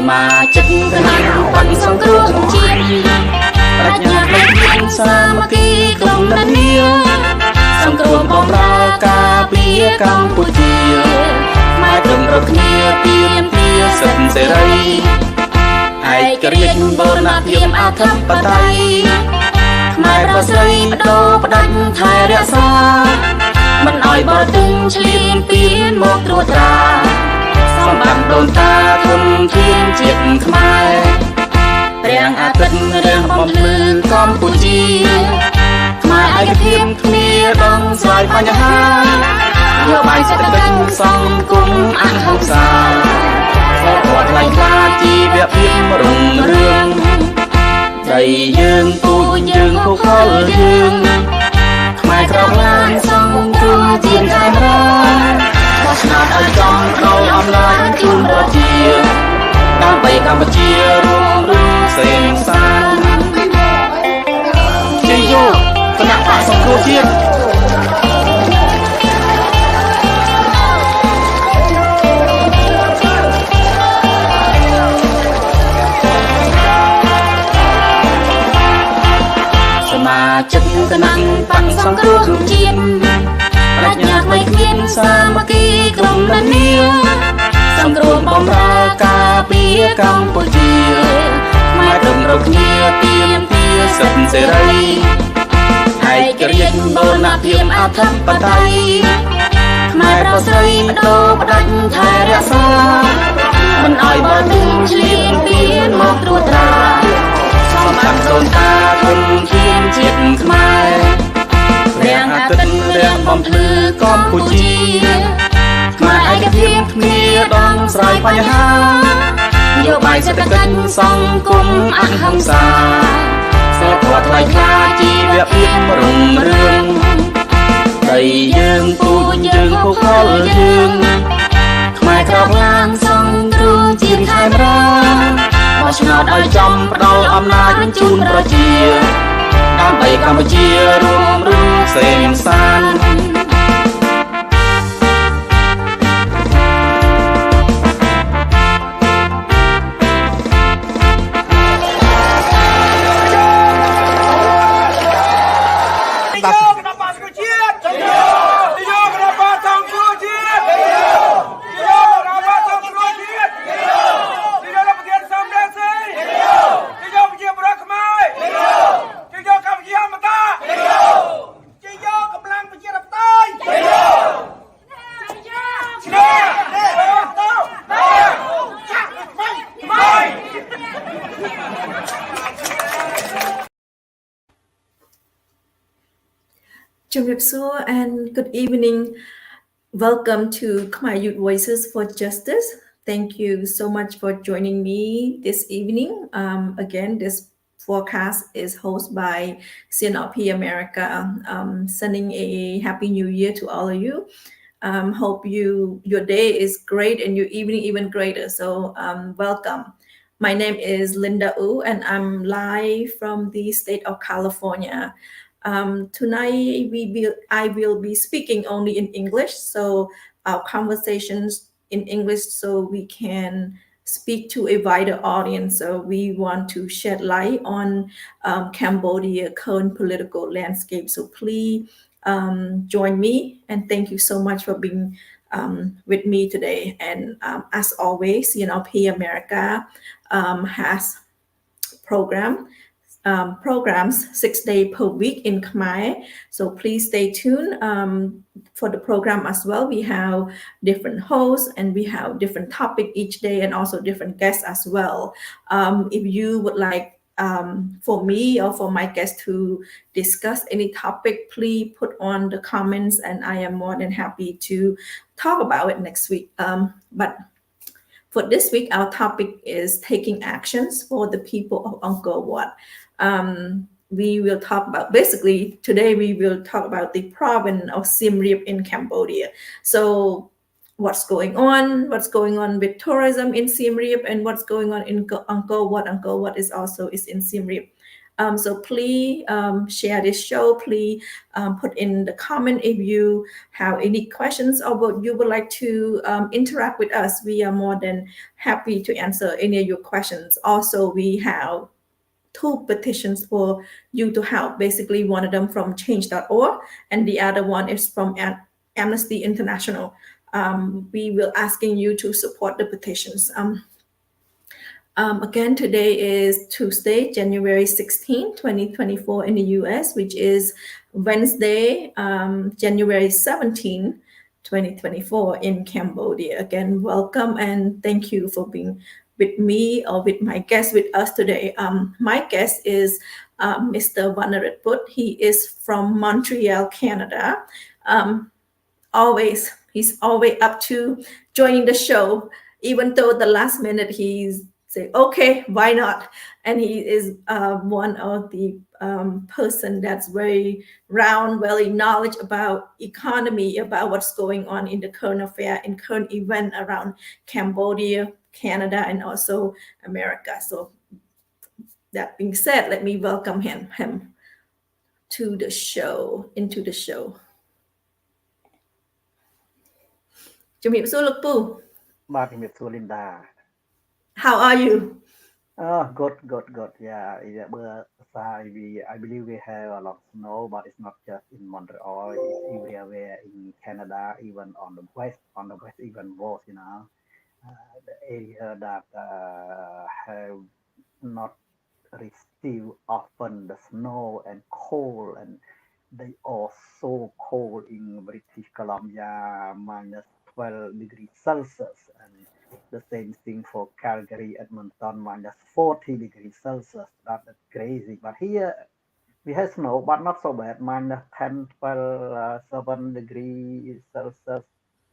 มาจิตกำลังปั่นสงครามจีนปรัชญาไม่เพียงสามัคคีกลมนันเนียสงครามบอมรากาเปียกัมพูชีไม่ตรงรักเนียเพียงเพียสันเสรีไอ้กระเรียนโบราณเพียงอาทัพปไตยไม่ประเสริฐโดประดันไทยรักษามันอ้อยบ่ตึงเฉลียนเปลี่ยนหมกตรวตราสมบัติโดนตาทนเทียนจิตขมายเรียงอาทิตย์เรียงบอมลือกัมพูชีขมายไอ้กระเทียมเมียต้องสลายปัญหาโยบายเศรษฐกิจสังคมอันหักษาขอปลอดไร้คลาจีเบียบเพียงรุ่งเรืองใจยืงปูยืงผู้คนยืงขมายกรองล้านสังคมจีนไทยรักเพราะฉะนั้นไอ้จอมเราอำนาจจุนราเจียการไปกัมพูชีรวมรู้เสียงสานเจียโยคณะป่าสงครามจีนมาจิตกำลังปั่นสงครามจีนปรัชญาไม่เพียงสามัคคีกลมนันเนียสงครามบอมรากาเปียกัมพูชีไม่ตรงรักเนียเพียงเพียสันเสรีไอ้กระเรียนโบราณเพียงอาทัพปไตยไม่ประเสริฐโดประดันไทยรักษามันอ้อยบ่ตึงเฉลียนเปลี่ยนหมกตรวตราสมบัติโดนตาทนเทียนจิตขมายเรียงอาทิตย์เรียงบอมพลือกัมพูชีมาไอ้กระเทียมเมียต้องสลายปัญหาโยบายเศรษฐกิจสังคมอันหักษาสอดปลอดไร้คลาจีเบียบเพียงรุ่งเรืองใจยืงปูยืงผู้คนยืงขมายกรองล้างสังคมจีนไทยรักเพราะฉะนั้นไอ้จอมเราอำนาจจุนราเจียการไปกัมพูชีรวมรู้เสียงสาน And good evening. Welcome to Khmer Youth Voices for Justice. Thank you so much for joining me this evening. Again, this forecast is hosted by CNRP-America. Sending a happy new year to all of you. Hope your day is great and your evening even greater. So welcome. My name is Linda Wu and I'm live from the state of California. Tonight I will be speaking only in English, so our conversations in English so we can speak to a wider audience. So we want to shed light on Cambodia current political landscape. So please join me and thank you so much for being with me today. And as always, CNRP America has programs 6 days per week in Khmer. So please stay tuned for the program as well. We have different hosts and we have different topic each day and also different guests as well. If you would like for me or for my guests to discuss any topic, please put on the comments and I am more than happy to talk about it next week. But for this week, our topic is taking actions for the people of Angkor Wat. We will talk about, basically today we will talk about the province of Siem Reap in Cambodia. So what's going on with tourism in Siem Reap and what's going on in Angkor Wat. Angkor Wat is in Siem Reap. So please share this show. Please put in the comment if you have any questions or what you would like to interact with us. We are more than happy to answer any of your questions. Also, we have two petitions for you to help. Basically, one of them from change.org and the other one is from Amnesty International. We will asking you to support the petitions. Again, today is Tuesday, January 16, 2024 in the US, which is Wednesday, January 17, 2024 in Cambodia. Again, welcome and thank you for being with me or with my guest with us today. My guest is Mr. Vannarith Puth. He is from Montreal, Canada. He's always up to joining the show, even though the last minute he's say, okay, why not? And he is one of the person that's very round, very knowledge about economy, about what's going on in the current affair and current event around Cambodia, Canada, and also America. So that being said, let me welcome him to the show, into the show. ជំរាបសួរលោកពូ បាទជំរាបសួរ Linda How are you? Good. Yeah, I believe we have a lot of snow, but it's not just in Montreal. It's everywhere in Canada, even on the west even worse. The area that have not received often the snow and cold, and they are so cold in British Columbia, minus 12 degrees Celsius, and the same thing for Calgary, Edmonton, minus 40 degrees Celsius. That's crazy. But here we have snow, but not so bad. Minus 10, 12, 7 degrees Celsius.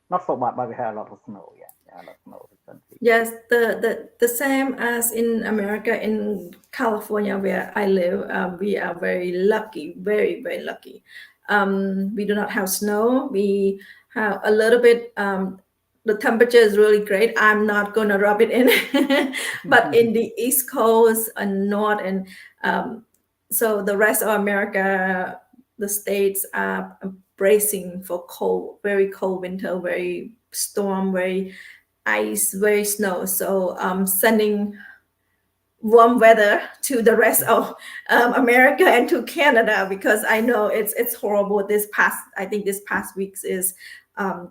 Not so bad, but we have a lot of snow. Yeah, a lot of snow. Yes, the same as in America, in California, where I live. We are very lucky, very, very lucky. We do not have snow. We have a little bit. The temperature is really great. I'm not going to rub it in, but in the East Coast and North, and so the rest of America, the states are bracing for cold, very cold winter, very storm, very ice, very snow. So sending warm weather to the rest of America and to Canada, because I know it's horrible. I think this past weeks is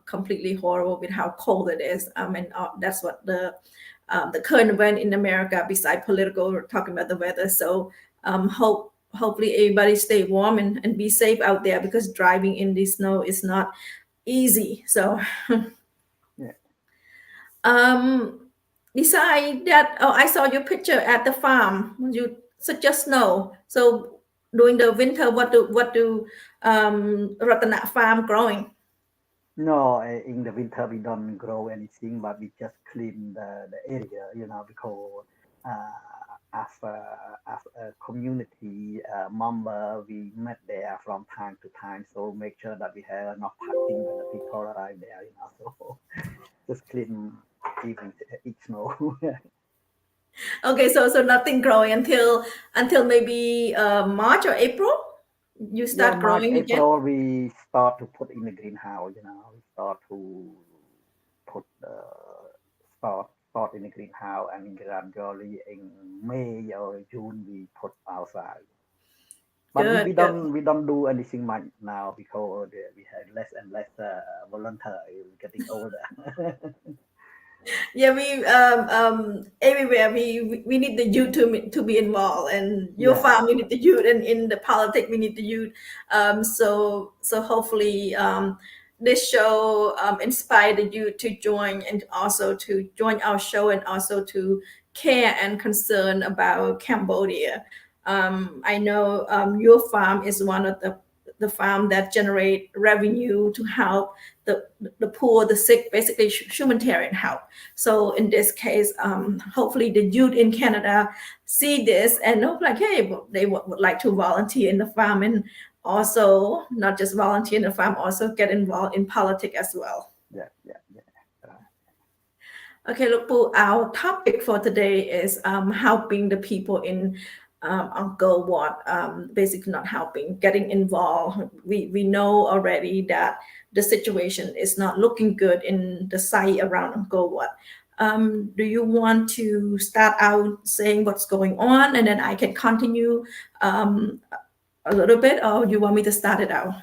completely horrible with how cold it is. And that's what the current event in America, beside political, we're talking about the weather. So hopefully everybody stay warm and be safe out there, because driving in the snow is not easy. So besides that, I saw your picture at the farm. You suggest snow. So during the winter, what do Ratana farm growing? No, in the winter we don't grow anything, but we just clean the area, because as a community member, we met there from time to time, so make sure that we have enough parking when the people arrive there, so just clean each snow. Okay, so nothing growing until maybe March or April. You start growing March, again? April, we start to put in the greenhouse. We start to put start in the greenhouse, and gradually in May or June we put outside. But we don't do anything much now, because we have less and less volunteers getting older. Yeah, we everywhere we need the youth to be involved, and your farm we need the youth, and in the politics we need the youth. So hopefully this show inspire the youth to join, and also to join our show, and also to care and concern about Cambodia. I know your farm is one of the farm that generate revenue to help the poor, the sick, basically humanitarian help. So in this case, hopefully the youth in Canada see this and know, like, hey, they would like to volunteer in the farm, and also not just volunteer in the farm, also get involved in politics as well. Yeah. Okay, look, our topic for today is helping the people in Angkor Wat, basically not helping, getting involved. We know already that the situation is not looking good in the site around Angkor Wat. Do you want to start out saying what's going on, and then I can continue a little bit, or you want me to start it out?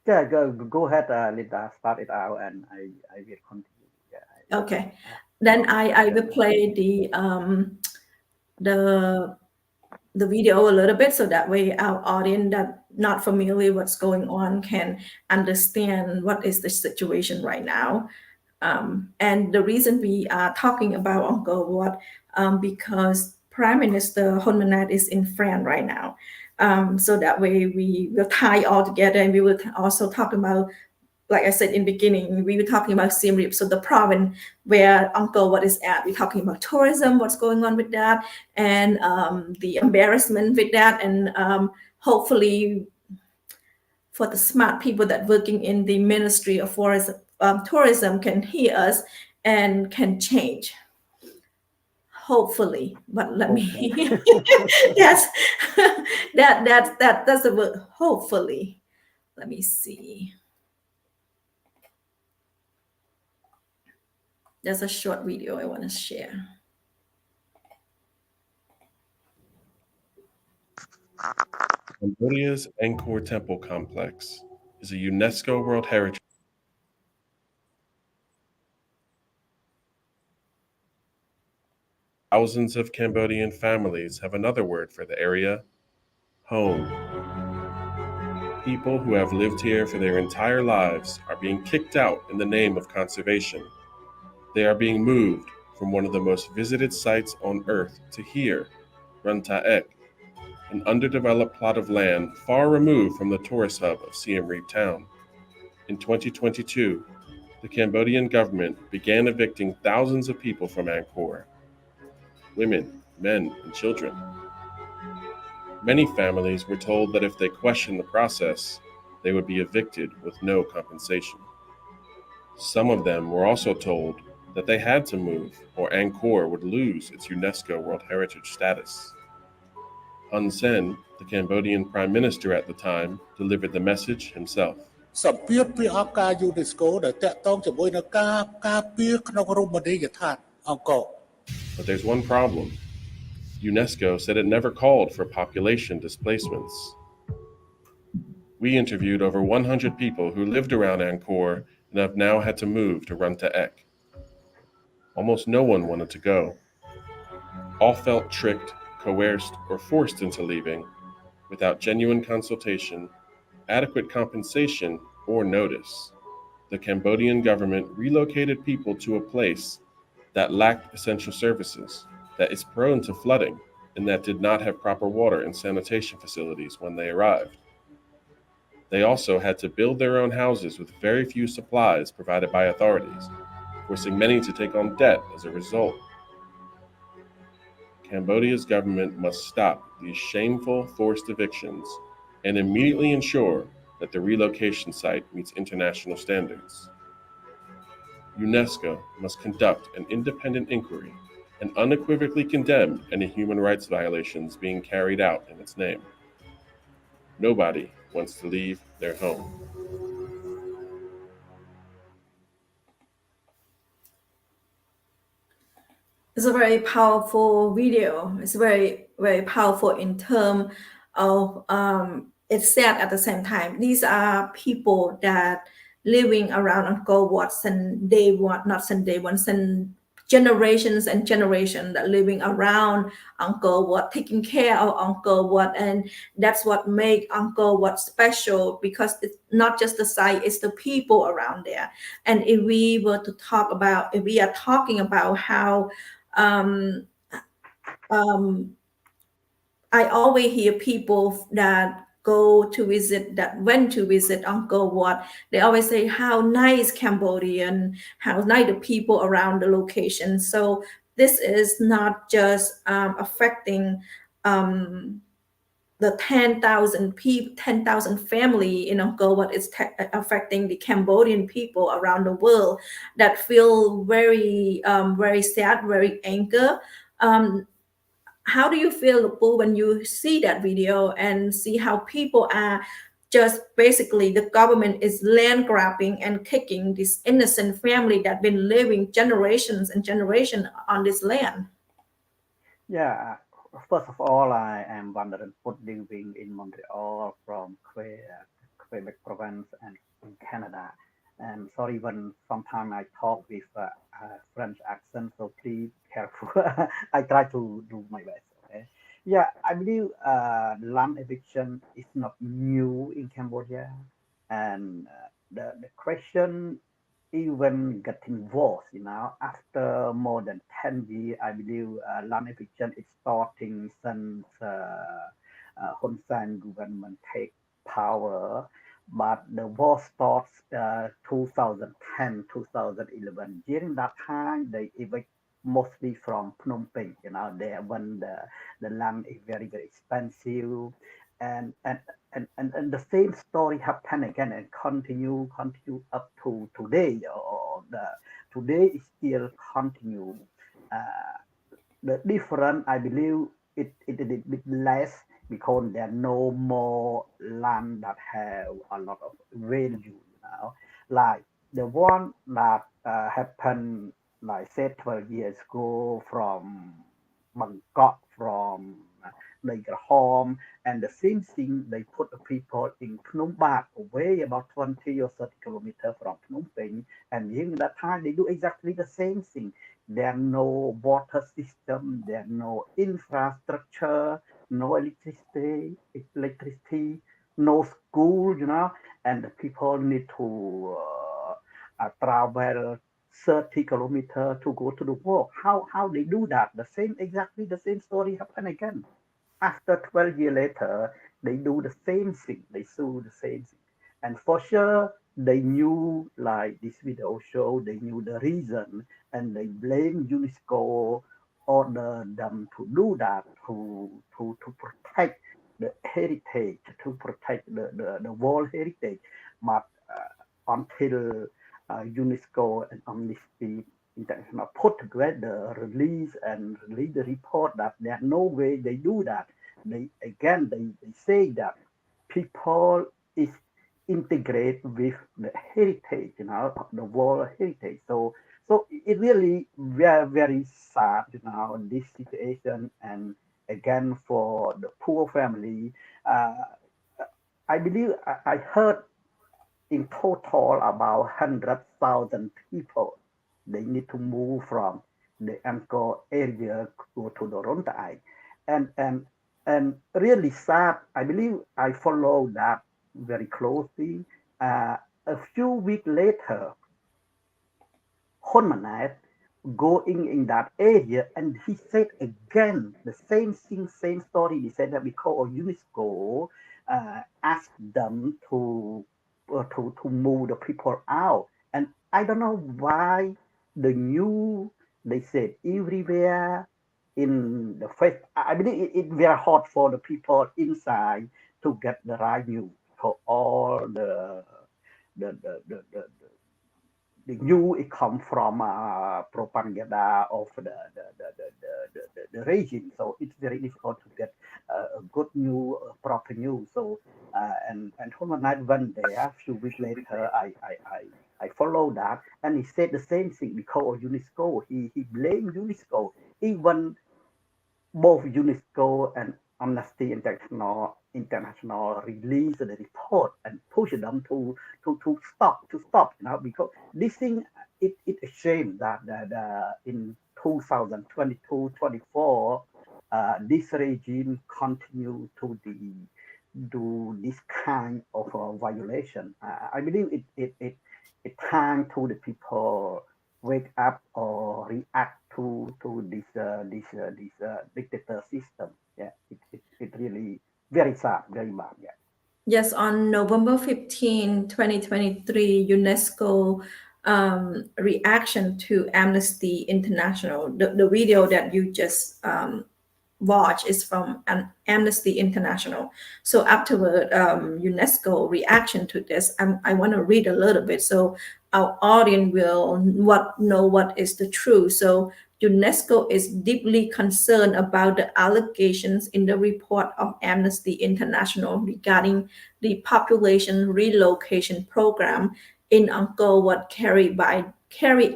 Yeah, go ahead, Linda. Start it out, and I will continue. Yeah. Okay. Then I will play the video a little bit, so that way our audience that not familiar what's going on can understand what is the situation right now. And the reason we are talking about Angkor Wat, because Prime Minister Hun Manet is in France right now. So that way we will tie all together, and we will also talk about, like I said in the beginning, we were talking about Siem Reap, so the province where Angkor Wat is at. We're talking about tourism, what's going on with that, and the embarrassment with that, and hopefully for the smart people that working in the Ministry of Forest Tourism can hear us and can change. Hopefully, but let me. Yes, that's the word. Hopefully, let me see. There's a short video I want to share. Cambodia's Angkor Temple complex is a UNESCO World Heritage. Thousands of Cambodian families have another word for the area: home. People who have lived here for their entire lives are being kicked out in the name of conservation. They are being moved from one of the most visited sites on Earth to here, Ranta Ek, an underdeveloped plot of land far removed from the tourist hub of Siem Reap town. In 2022, the Cambodian government began evicting thousands of people from Angkor: women, men, and children. Many families were told that if they questioned the process, they would be evicted with no compensation. Some of them were also told that they had to move or Angkor would lose its UNESCO World Heritage status. Hun Sen, the Cambodian Prime Minister at the time, delivered the message himself. សម្ពាធពីអង្គការ UNESCO ដែលតាក់ទងជាមួយនឹងការពារក្នុងរមណីយដ្ឋានអង្គរ But there's one problem. UNESCO said it never called for population displacements. We interviewed over 100 people who lived around Angkor and have now had to move to Ranta Ek. Almost no one wanted to go. All felt tricked, coerced, or forced into leaving without genuine consultation, adequate compensation, or notice. The Cambodian government relocated people to a place that lacked essential services, that is prone to flooding, and that did not have proper water and sanitation facilities when they arrived. They also had to build their own houses with very few supplies provided by authorities, forcing many to take on debt as a result. Cambodia's government must stop these shameful forced evictions and immediately ensure that the relocation site meets international standards. UNESCO must conduct an independent inquiry and unequivocally condemn any human rights violations being carried out in its name. Nobody wants to leave their home. It's a very powerful video. It's very, very powerful in terms of it's sad at the same time. These are people that living around Angkor Wat since day one, not since day one, since generations and generations that living around Angkor Wat, taking care of Angkor Wat, and that's what make Angkor Wat special, because it's not just the site, it's the people around there. And if we are talking about how I always hear people that went to visit Angkor Wat, they always say how nice Cambodia and how nice the people around the location. So this is not just affecting the 10,000 family in Angkor Wat. It's affecting the Cambodian people around the world that feel very, very sad, very angry. how do you feel, Puth, when you see that video and see how people are just basically the government is land grabbing and kicking this innocent family that been living generations and generations on this land? Yeah, first of all, I am Vannarith living in Montreal from Quebec province and in Canada. And sorry when sometimes I talk with French accent, so please careful. I try to do my best. Okay. Yeah, I believe land eviction is not new in Cambodia, and the question even getting worse, after more than 10 years, I believe land eviction is starting since Hun Sen government take power, but the war starts 2010, 2011. During that time, they evict mostly from Phnom Penh, there when the land is very, very expensive. And, and and the same story happen again and continue up to today, or the today is still continue. uh, the difference, I believe, it is a bit less because there are no more land that have a lot of value, like the one that happened, like say 12 years ago, from Bangkok, from Home, and the same thing, they put the people in Phnom Penh, away about 20 or 30 kilometers from Phnom Penh, and during that time they do exactly the same thing. There are no water system, there are no infrastructure, no electricity, no school, and the people need to travel 30 kilometers to go to the work. How they do that? Exactly the same story happen again. After 12 years later, they do the same thing. They sue the same thing. And for sure, they knew, like this video show, they knew the reason, and they blame UNESCO, order them to do that, to protect the heritage, to protect the world heritage. But until UNESCO and Amnesty International put together, release the report that there's no way they do that. They say that people is integrate with the heritage, the world heritage. So it really very, very sad, this situation. And again, for the poor family, uh, I believe I heard in total about 100,000 people. They need to move from the Angkor area go to the Rontai. And and and really sad. I believe I follow that very closely. A few weeks later, Honmanite going in that area, and he said again the same thing, same story. He said that because UNESCO asked them to move the people out, and I don't know why the new they said everywhere in the face. I believe it very hard for the people inside to get the right news. For all the the new it come from propaganda of the regime, so it's very difficult to get a good new proper news. So and human night went there a few weeks later. I follow that, and he said the same thing because of UNESCO. He blamed UNESCO. Even both UNESCO and Amnesty International released the report and pushed them to stop, because this thing, it a shame that in 2022-24 this regime continue to do this kind of violation. I believe it time to the people wake up or react to this dictator system. Yeah, it really very sad, very bad. Yeah. Yes, on November 15, 2023, UNESCO reaction to Amnesty International. The video that you just watch is from an Amnesty International. So afterward, UNESCO reaction to this, I want to read a little bit. So our audience will know what is the truth. So UNESCO is deeply concerned about the allegations in the report of Amnesty International regarding the population relocation program in Angkor Wat carried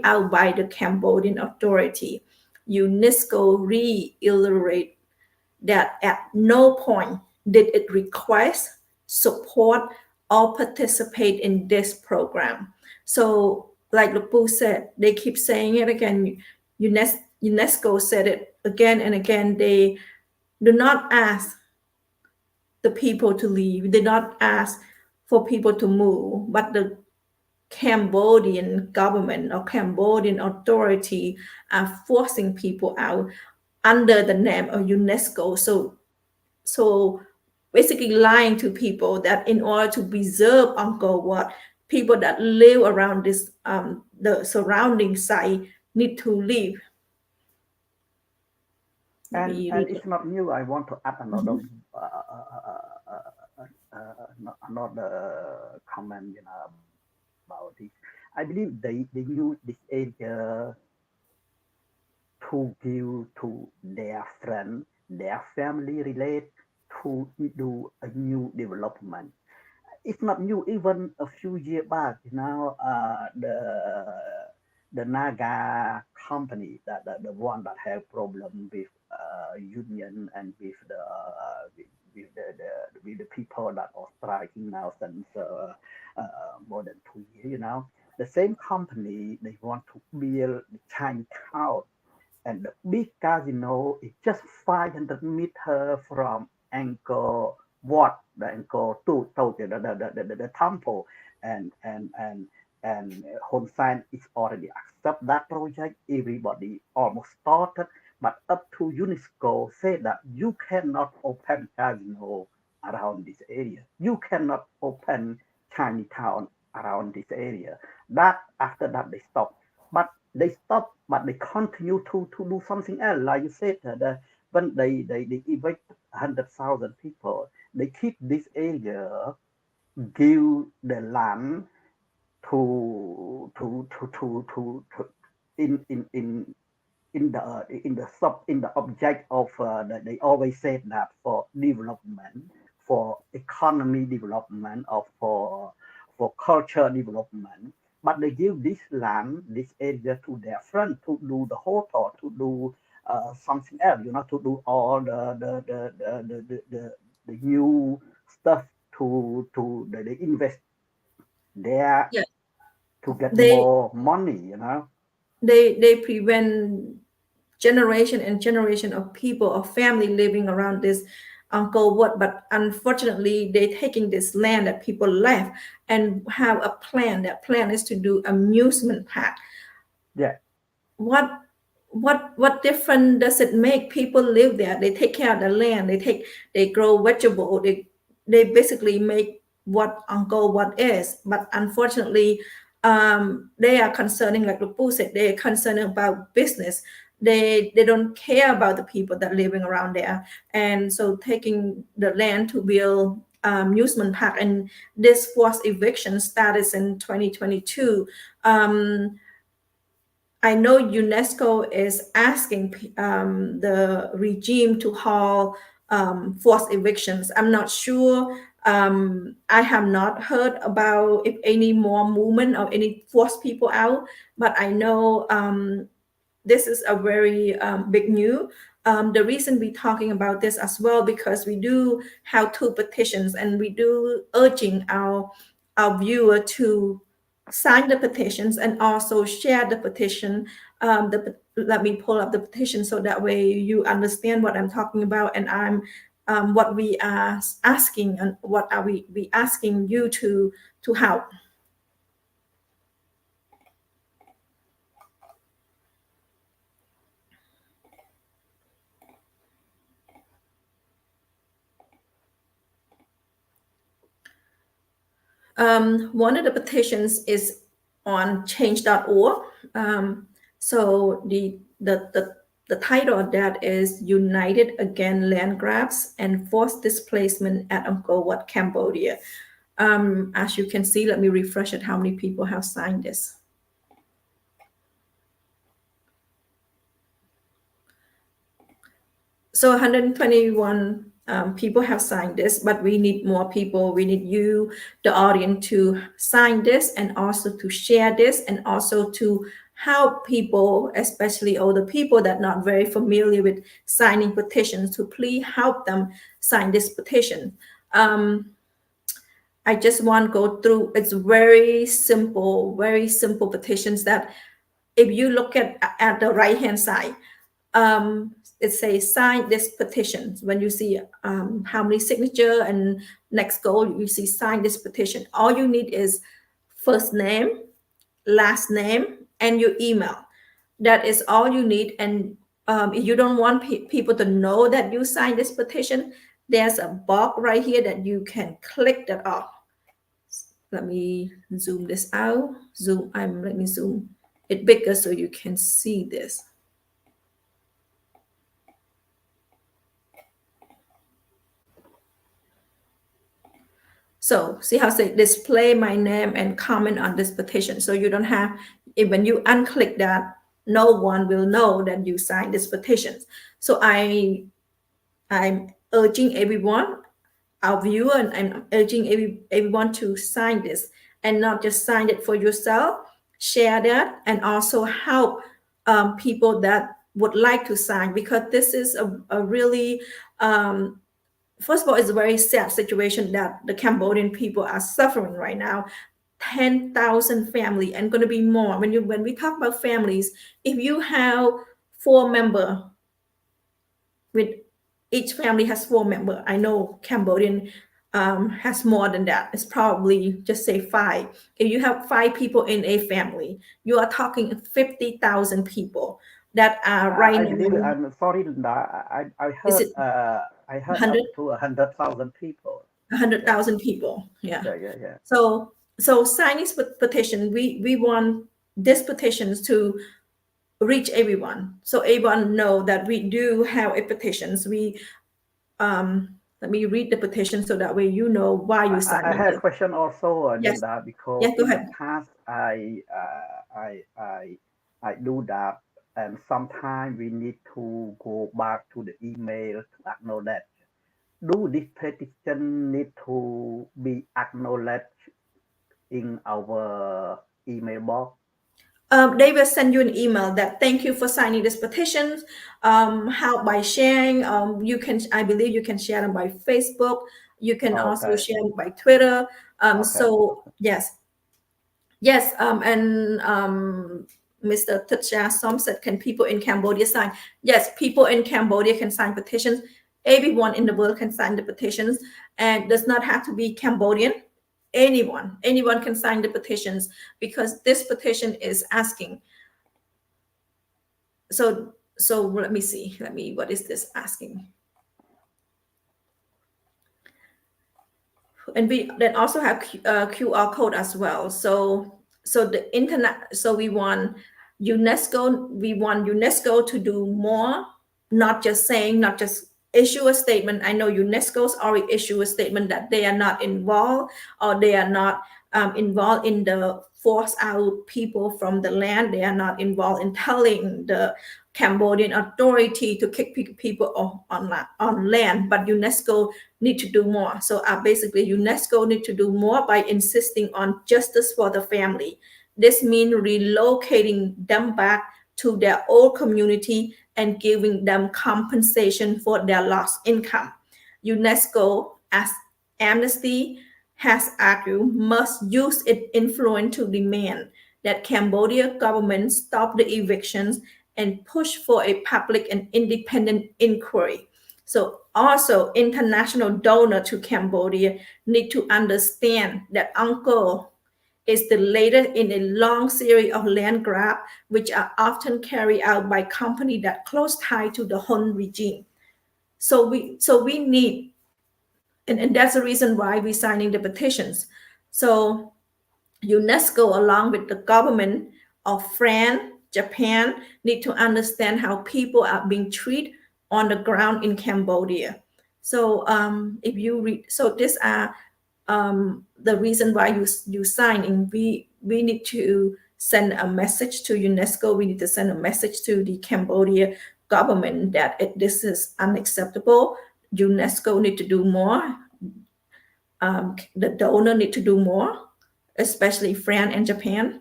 out by the Cambodian authority. UNESCO reiterated that at no point did it request, support, or participate in this program. So, like Lupu said, they keep saying it again. UNESCO said it again and again. They do not ask the people to leave. They do not ask for people to move, but the Cambodian government or Cambodian authority are forcing people out under the name of UNESCO. So basically lying to people that in order to preserve Angkor Wat, people that live around this the surrounding site need to leave. And it's not new. I want to add another another comment, about this. I believe they use this area to give to their friend, their family relate to do a new development. It's not new. Even a few years back, the Naga company, the one that have problem with union and with the people that are striking now since more than 2 years. The same company, they want to build the Chinatown, and the big casino is just 500 meters from Angkor Wat, the Angkor the temple, and Hun Sen is already accept that project. Everybody almost started, but up to UNESCO said that you cannot open casino around this area. You cannot open Chinatown around this area. That after that they stopped, but they continue to do something else. Like you said, when they evacuate 100,000 people, they keep this area, give the land to in the object of they always said that for development, for economy development, or for culture development, but they give this land, this area to their friend to do the hotel, to do something else, to do all the new stuff to they invest there. Yeah. To get They- more money, They prevent generation and generation of people or family living around this Angkor Wat, but unfortunately they're taking this land that people left and have a plan. That plan is to do amusement park. Yeah. What difference does it make? People live there, they take care of the land, they grow vegetable, they basically make what Angkor Wat is. But unfortunately, they are concerning, like Lupu said, they are concerned about business. They don't care about the people that living around there, and so taking the land to build amusement park. And this forced eviction started in 2022. I know UNESCO is asking the regime to halt forced evictions. I'm not sure. I have not heard about if any more movement or any forced people out, but I know this is a very big news. The reason we're talking about this as well, because we do have 2 petitions, and we do urging our viewer to sign the petitions and also share the petition. Let me pull up the petition so that way you understand what I'm talking about, and I'm what we are asking, and what are we asking you to help. One of the petitions is on change.org. So the title of that is United Against Land Grabs and Forced Displacement at Angkor Wat, Cambodia. As you can see, let me refresh it, how many people have signed this. So 121 people have signed this, but we need more people. We need you, the audience, to sign this and also to share this and also to help people, especially older people that are not very familiar with signing petitions, to please help them sign this petition. I just want to go through, it's very simple petitions that if you look at the right-hand side, it says sign this petition. When you see how many signature and next goal, you see sign this petition. All you need is first name, last name, and your email. That is all you need. And if you don't want people to know that you signed this petition, there's a box right here that you can click that off. Let me zoom this out. Let me zoom it bigger so you can see this. So see how it says display my name and comment on this petition. So you don't have, when you unclick that, no one will know that you signed this petition. So I'm urging everyone, our viewer, and I'm urging everyone to sign this, and not just sign it for yourself, share that, and also help people that would like to sign, because this is a really, first of all, it's a very sad situation that the Cambodian people are suffering right now. 10,000 family, and going to be more. When we talk about families, if you have 4 members, with each family has 4 members. I know Cambodian has more than that. It's probably just say 5. If you have 5 people in a family, you are talking 50,000 people that are right now. I'm sorry, Linda. I heard up to 100,000 people. 100,000 people. Yeah. Yeah. So sign this petition. We want these petitions to reach everyone, so everyone know that we do have a petitions. We let me read the petition so that way you know why you signed it. I have a question also, Yes. Linda, because Yes, go in ahead. the past I do that, and sometimes we need to go back to the email to acknowledge. Do this petition need to be acknowledged in our email box? They will send you an email that thank you for signing this petition. How by sharing, you can, I believe you can share them by Facebook. You can also share them by Twitter. So yes, and Mr. Tatcha Som said, can people in Cambodia sign? Yes, people in Cambodia can sign petitions. Everyone in the world can sign the petitions, and does not have to be Cambodian. Anyone can sign the petitions, because this petition is asking. So let me see. What is this asking? And we then also have QR code as well. So the internet. So we want UNESCO to do more, not just issue a statement. I know UNESCO's already issued a statement that they are not involved, or they are not involved in the force out people from the land. They are not involved in telling the Cambodian authority to kick people on land. But UNESCO need to do more. So basically, UNESCO need to do more by insisting on justice for the family. This means relocating them back to their old community and giving them compensation for their lost income. UNESCO, as Amnesty has argued, must use its influence to demand that Cambodia government stop the evictions and push for a public and independent inquiry. So also, international donors to Cambodia need to understand that Angkor is the latest in a long series of land grab, which are often carried out by companies that close tied to the Hun regime. So we need, and that's the reason why we're signing the petitions. So UNESCO, along with the government of France, Japan, need to understand how people are being treated on the ground in Cambodia. So if you read, so these are the reason why you signing, we need to send a message to UNESCO. We need to send a message to the Cambodia government that this is unacceptable. UNESCO need to do more. The donor need to do more, especially France and Japan,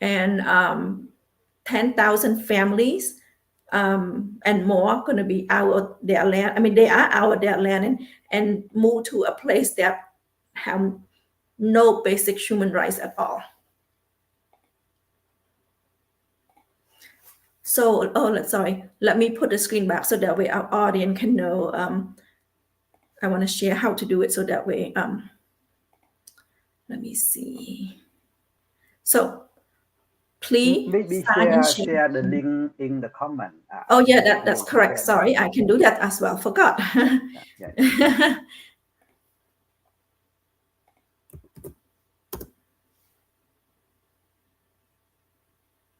and 10,000 families and more going to be out of their land. I mean, they are out of their land and move to a place that have no basic human rights at all. So, sorry, let me put the screen back so that way our audience can know. I want to share how to do it so that way. Let me see. So, please maybe share the link in the comment. Oh yeah, that's correct. Sorry, I can do that as well. Forgot. Yeah.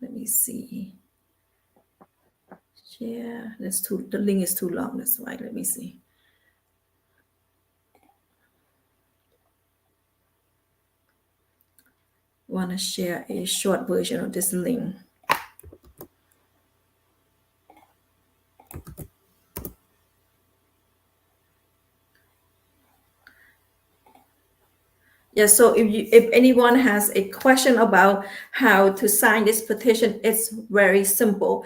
Let me see. Share. The link is too long. That's why. Let me see. Want to share a short version of this link. Yeah, so if anyone has a question about how to sign this petition, it's very simple.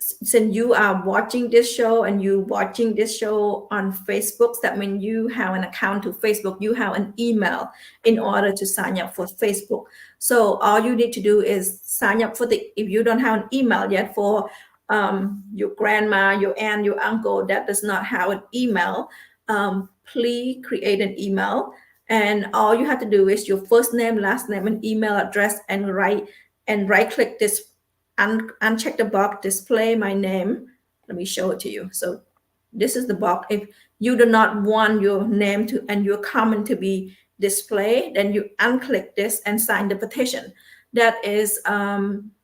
Since you are watching this show and you watching this show on Facebook, that means you have an account to Facebook, you have an email in order to sign up for Facebook. So all you need to do is sign up if you don't have an email yet, for your grandma, your aunt, your uncle that does not have an email, please create an email. And all you have to do is your first name, last name, and email address, and right click this, uncheck the box, display my name. Let me show it to you. So this is the box. If you do not want your name and your comment to be displayed, then you unclick this and sign the petition. That is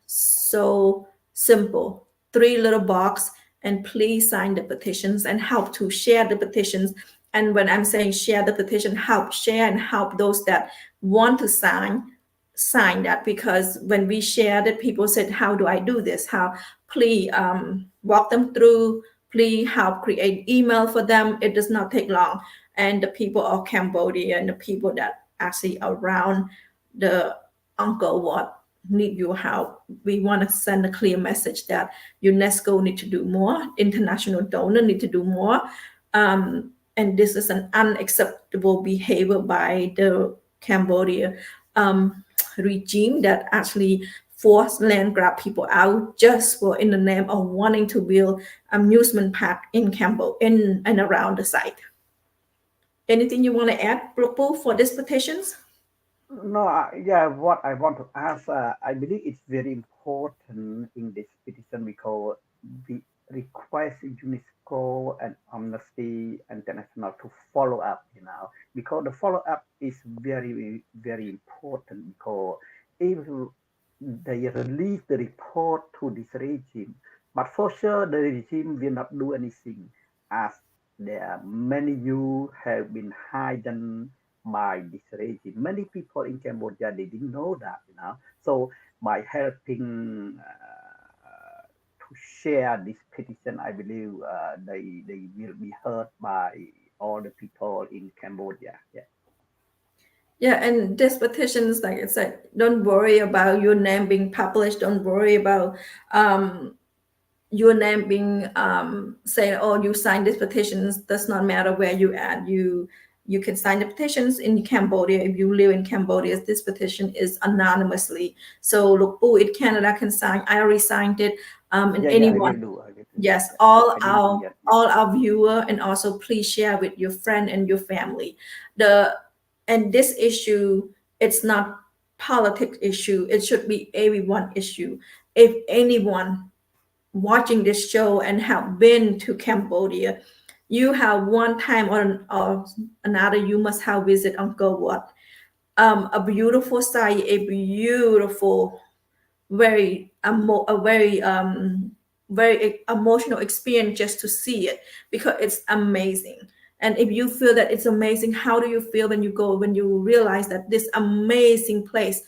so simple. 3 little box, and please sign the petitions and help to share the petitions. And when I'm saying share the petition, help share and help those that want to sign that, because when we shared it, people said, how do I do this? Please walk them through, please help create email for them. It does not take long. And the people of Cambodia and the people that actually around the Angkor Wat need your help. We want to send a clear message that UNESCO need to do more, international donor need to do more. And this is an unacceptable behavior by the Cambodia regime that actually force land grab people out just in the name of wanting to build amusement park in Cambodia, in and around the site. Anything you want to add, Puth, for these petitions? No, what I want to ask, I believe it's very important in this petition because we request UNESCO and Amnesty International to follow up, because the follow up is very, very important, because if they release the report to this regime, but for sure the regime will not do anything, as there are many youth have been hidden by this regime. Many people in Cambodia, they didn't know that, So by helping to share this petition, I believe they will be heard by all the people in Cambodia. Yeah, and these petitions, like I said, don't worry about your name being published. Don't worry about your name being saying, oh, you signed these petitions. Does not matter where you at. You can sign the petitions in Cambodia. If you live in Cambodia, this petition is anonymously. So look, in Canada can sign. I already signed it. And anyone, I will do. Yes, all our viewer, and also please share with your friend and your family. And this issue, it's not politics issue. It should be everyone issue. If anyone watching this show and have been to Cambodia, you have one time or another, you must have visit Angkor Wat. A beautiful site, a beautiful, very emotional experience just to see it, because it's amazing. And if you feel that it's amazing, how do you feel when you realize that this amazing place,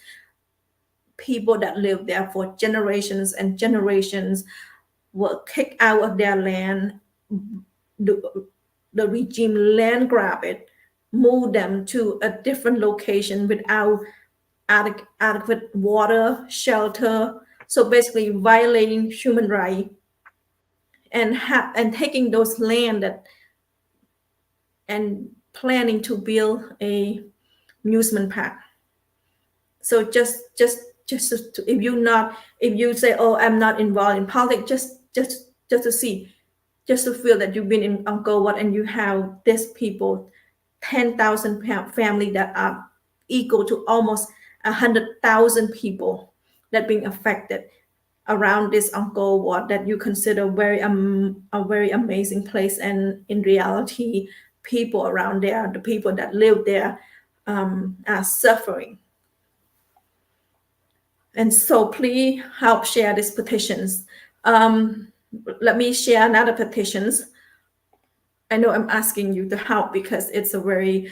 people that live there for generations and generations were kicked out of their land, the regime land grab it, move them to a different location without adequate water, shelter. So basically violating human rights and taking those land and planning to build a amusement park. So just if you say, oh, I'm not involved in politics, just to see, just to feel that you've been in Angkor Wat and you have these people, 10,000 family that are equal to almost 100,000 people that being affected around this Angkor Wat that you consider a very amazing place, and in reality, people around there, the people that live there, are suffering. And so please help share these petitions. Let me share another petitions. I know I'm asking you to help because it's a very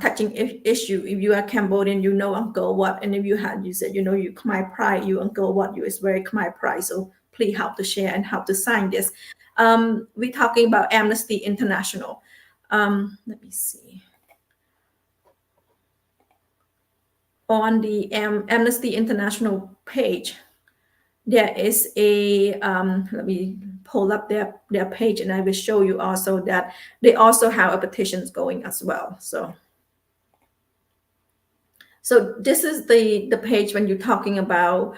touching issue. If you are Cambodian, you know Angkor Wat, and if you said you Khmer pride, you Angkor Wat, you is very Khmer pride. So please help to share and help to sign this. We're talking about Amnesty International. Let me see. On the Amnesty International page, there is a let me pull up their page, and I will show you also that they also have a petitions going as well. So this is the page when you're talking about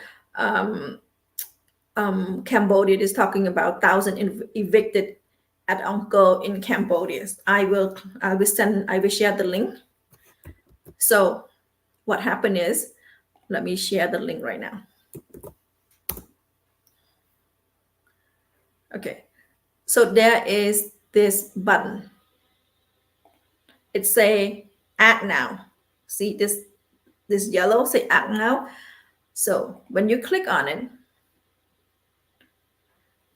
Cambodia. It is talking about 1,000 evicted at Angkor in Cambodia. I will share the link. So what happened is, let me share the link right now. Okay, so there is this button. It say act now. See this yellow say act now. So when you click on it,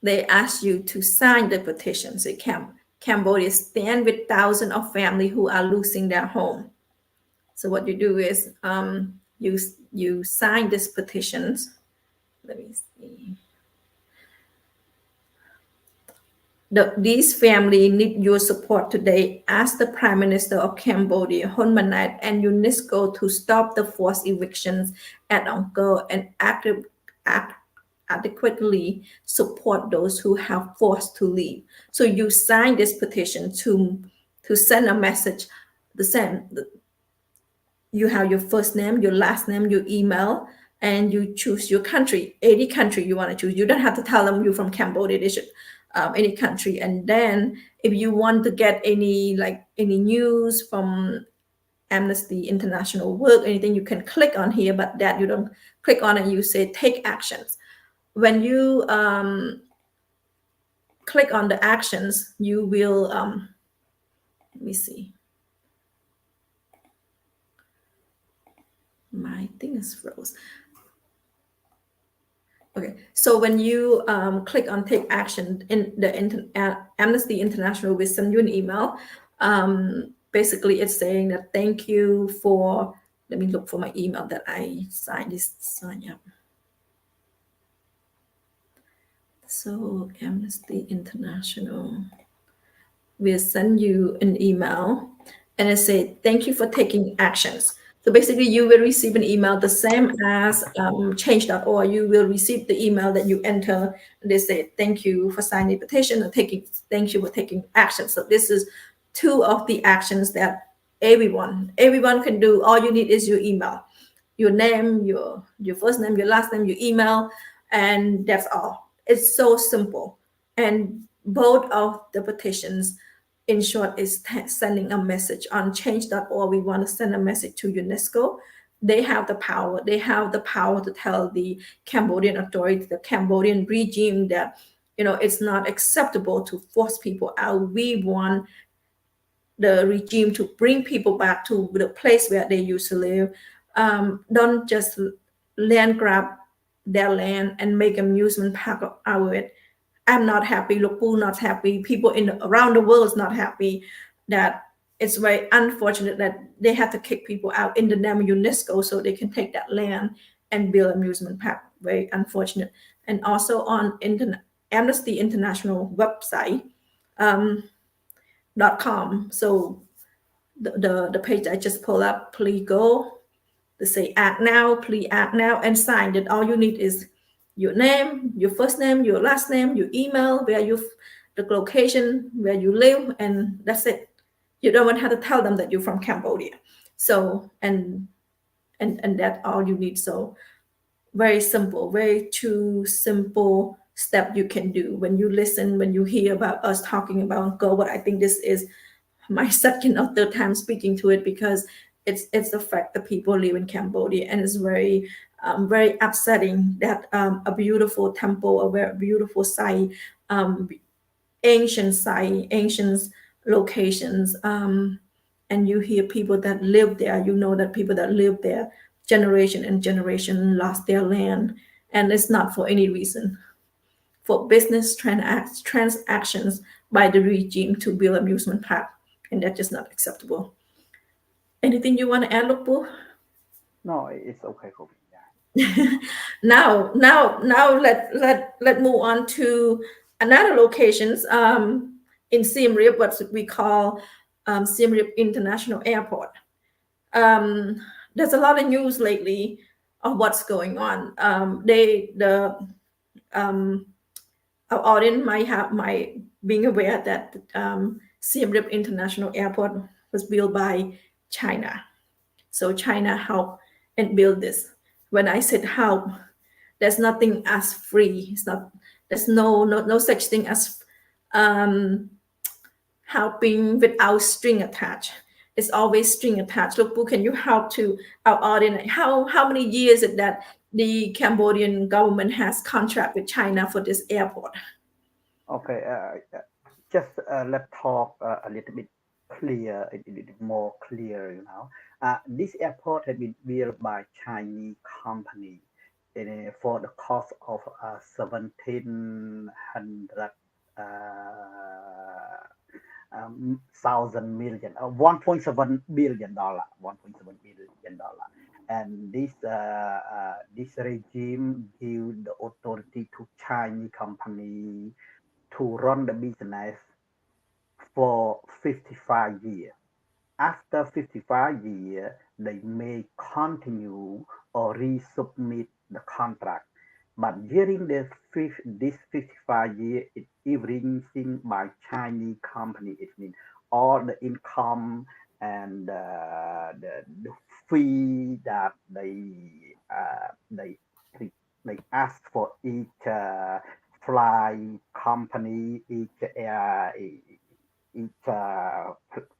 they ask you to sign the petition. So Cambodia stand with thousands of families who are losing their home. So what you do is you sign these petitions. Let me see. These families need your support today. Ask the Prime Minister of Cambodia, Hun Manet, and UNESCO to stop the forced evictions at Angkor and adequately support those who have forced to leave. So you sign this petition to send a message. You have your first name, your last name, your email, and you choose your country, any country you want to choose. You don't have to tell them you're from Cambodia. They should any country. And then if you want to get any news from Amnesty International work, anything, you can click on here, but that you don't click on it. You say take actions. When you click on the actions, you will let me see. My thing is froze. Okay, so when you click on take action, in the Amnesty International will send you an email. Basically, it's saying that thank you for, let me look for my email that I sign up. So Amnesty International will send you an email and it say, thank you for taking actions. So basically you will receive an email the same as change.org. You will receive the email that you enter. And they say, thank you for signing the petition and thank you for taking action. So this is two of the actions that everyone can do. All you need is your email, your name, your first name, your last name, your email, and that's all. It's so simple. And both of the petitions, in short, is sending a message. On change.org, we want to send a message to UNESCO. They have the power. They have the power to tell the Cambodian authorities, the Cambodian regime, that it's not acceptable to force people out. We want the regime to bring people back to the place where they used to live. Don't just land grab their land and make amusement park out of it. I'm not happy. Look, not happy. People around the world is not happy. that it's very unfortunate that they have to kick people out in the name of UNESCO so they can take that land and build amusement park. Very unfortunate. And also on Amnesty International website .com. So the page I just pulled up, please go. They say act now, please act now, and sign it. All you need is your name, your first name, your last name, your email, the location where you live, and that's it. You don't want to have to tell them that you're from Cambodia. So and that's all you need. So very simple, very two simple step you can do when you listen, when you hear about us talking about Angkor. What I think this is my second or third time speaking to it, because it's affect the people live in Cambodia, and it's very very upsetting that a beautiful temple, a very beautiful site, ancient locations, and you hear people that live there. You know that people that live there, generation and generation, lost their land, and it's not for any reason, for business transactions by the regime to build amusement park, and that's just not acceptable. Anything you want to add, Lukpu? No, it's okay for me. Yeah. now let move on to another locations in Siem Reap, what we call Siem Reap International Airport. There's a lot of news lately of what's going on. Our audience might being aware that Siem Reap International Airport was built by China. So China helped and build this. When I said help, there's nothing as free. It's not. There's no such thing as helping without string attached. It's always string attached. Look, Boo, can you help to our audience? How many years is that the Cambodian government has contract with China for this airport? Okay, just let's talk a little bit clear, a little bit more clear. This airport has been built by Chinese company for the cost of 1,700 thousand million, $1.7 billion, $1.7 billion, and this regime give the authority to Chinese company to run the business for 55 years. After 55 years, they may continue or resubmit the contract. But during this 55 years, everything by Chinese company. It means all the income and the fee that they ask for each fly company, each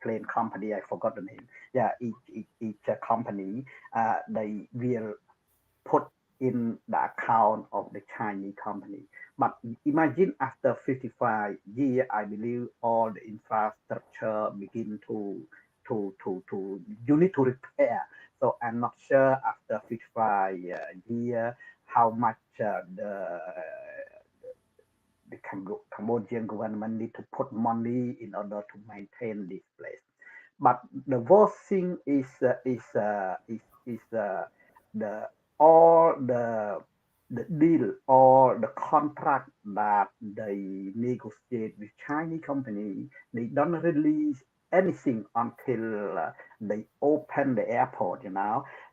plane company. I forgot the name. Yeah, each company they will put in the account of the Chinese company. But imagine after 55 years, I believe all the infrastructure begin to you need to repair. So I'm not sure after 55 years how much the Cambodian government need to put money in order to maintain this place. But the worst thing is the all the deal or the contract that they negotiate with Chinese company. They don't release anything until they open the airport.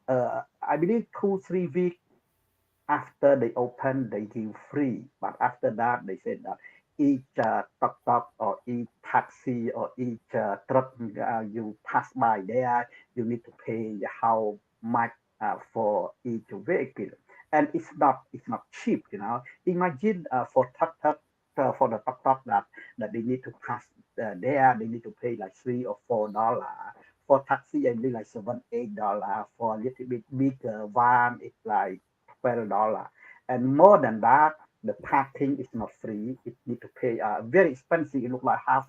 I believe 2-3 weeks after they open, they give free. But after that, they said that each tuk-tuk or each taxi or each truck you pass by there, you need to pay how much for each vehicle, and it's not cheap. Imagine for tuk-tuk for the tuk-tuk that they need to pass there, they need to pay like $3 or $4. For taxi, I believe like $7-8. For a little bit bigger van, it's like $12, and more than that, the parking is not free. It need to pay very expensive. It look like half.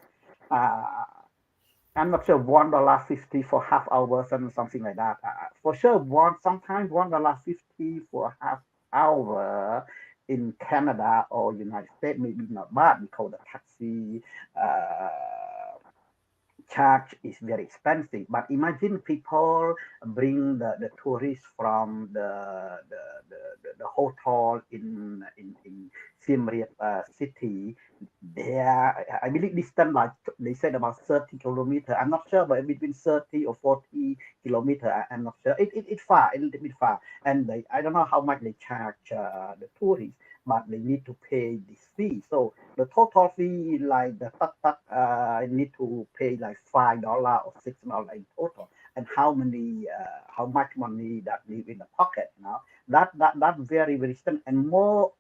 I'm not sure $1.50 for half hours and something like that. For sure, sometimes $1.50 for half hour in Canada or United States maybe not bad because the taxi charge is very expensive. But imagine people bring the tourists from the hotel in Siem Reap city. There, I believe distance like they said about 30 kilometers. I'm not sure, but between 30 or 40 kilometers, I'm not sure. It's far, a little bit far, and I don't know how much they charge the tourists, but they need to pay this fee. So the total fee, like the need to pay like $5 or $6 in total. And how much money that live in the pocket now? That very very strange, and more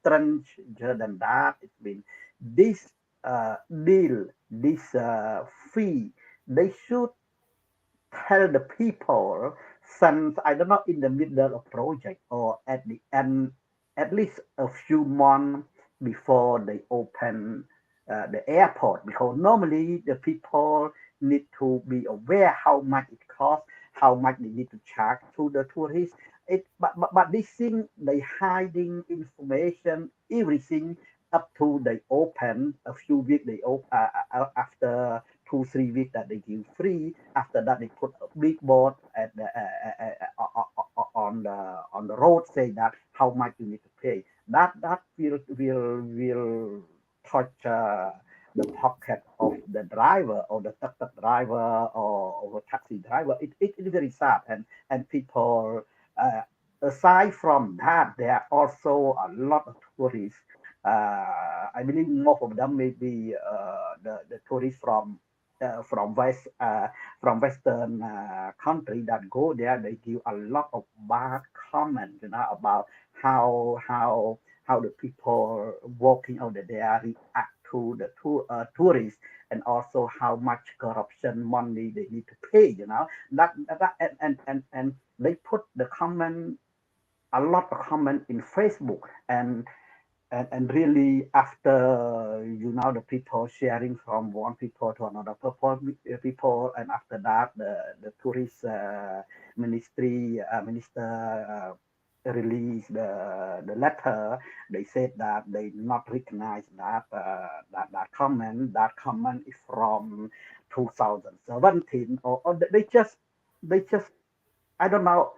stranger than that. It's been this deal, this fee. They should tell the people since I don't know in the middle of project or at the end, at least a few months before they open the airport, because normally the people need to be aware how much it costs, how much they need to charge to the tourists. But this thing they hiding information, everything up to they open a few weeks they open after 2-3 weeks that they give free. After that, they put a big board at the on the road saying that how much you need to pay. That will touch the pocket of the driver or the tuk-tuk driver or taxi driver. It is very sad, and people. Aside from that, there are also a lot of tourists. I believe most of them may be the tourists from Western country that go there. They give a lot of bad comments, about how the people walking out there react to the tourists, and also how much corruption money they need to pay. That and they put the comment, a lot of comment in Facebook, and really after the people sharing from one people to another people, and after that the tourist minister released the letter. They said that they not recognize that that comment is from 2017, or they just I don't know.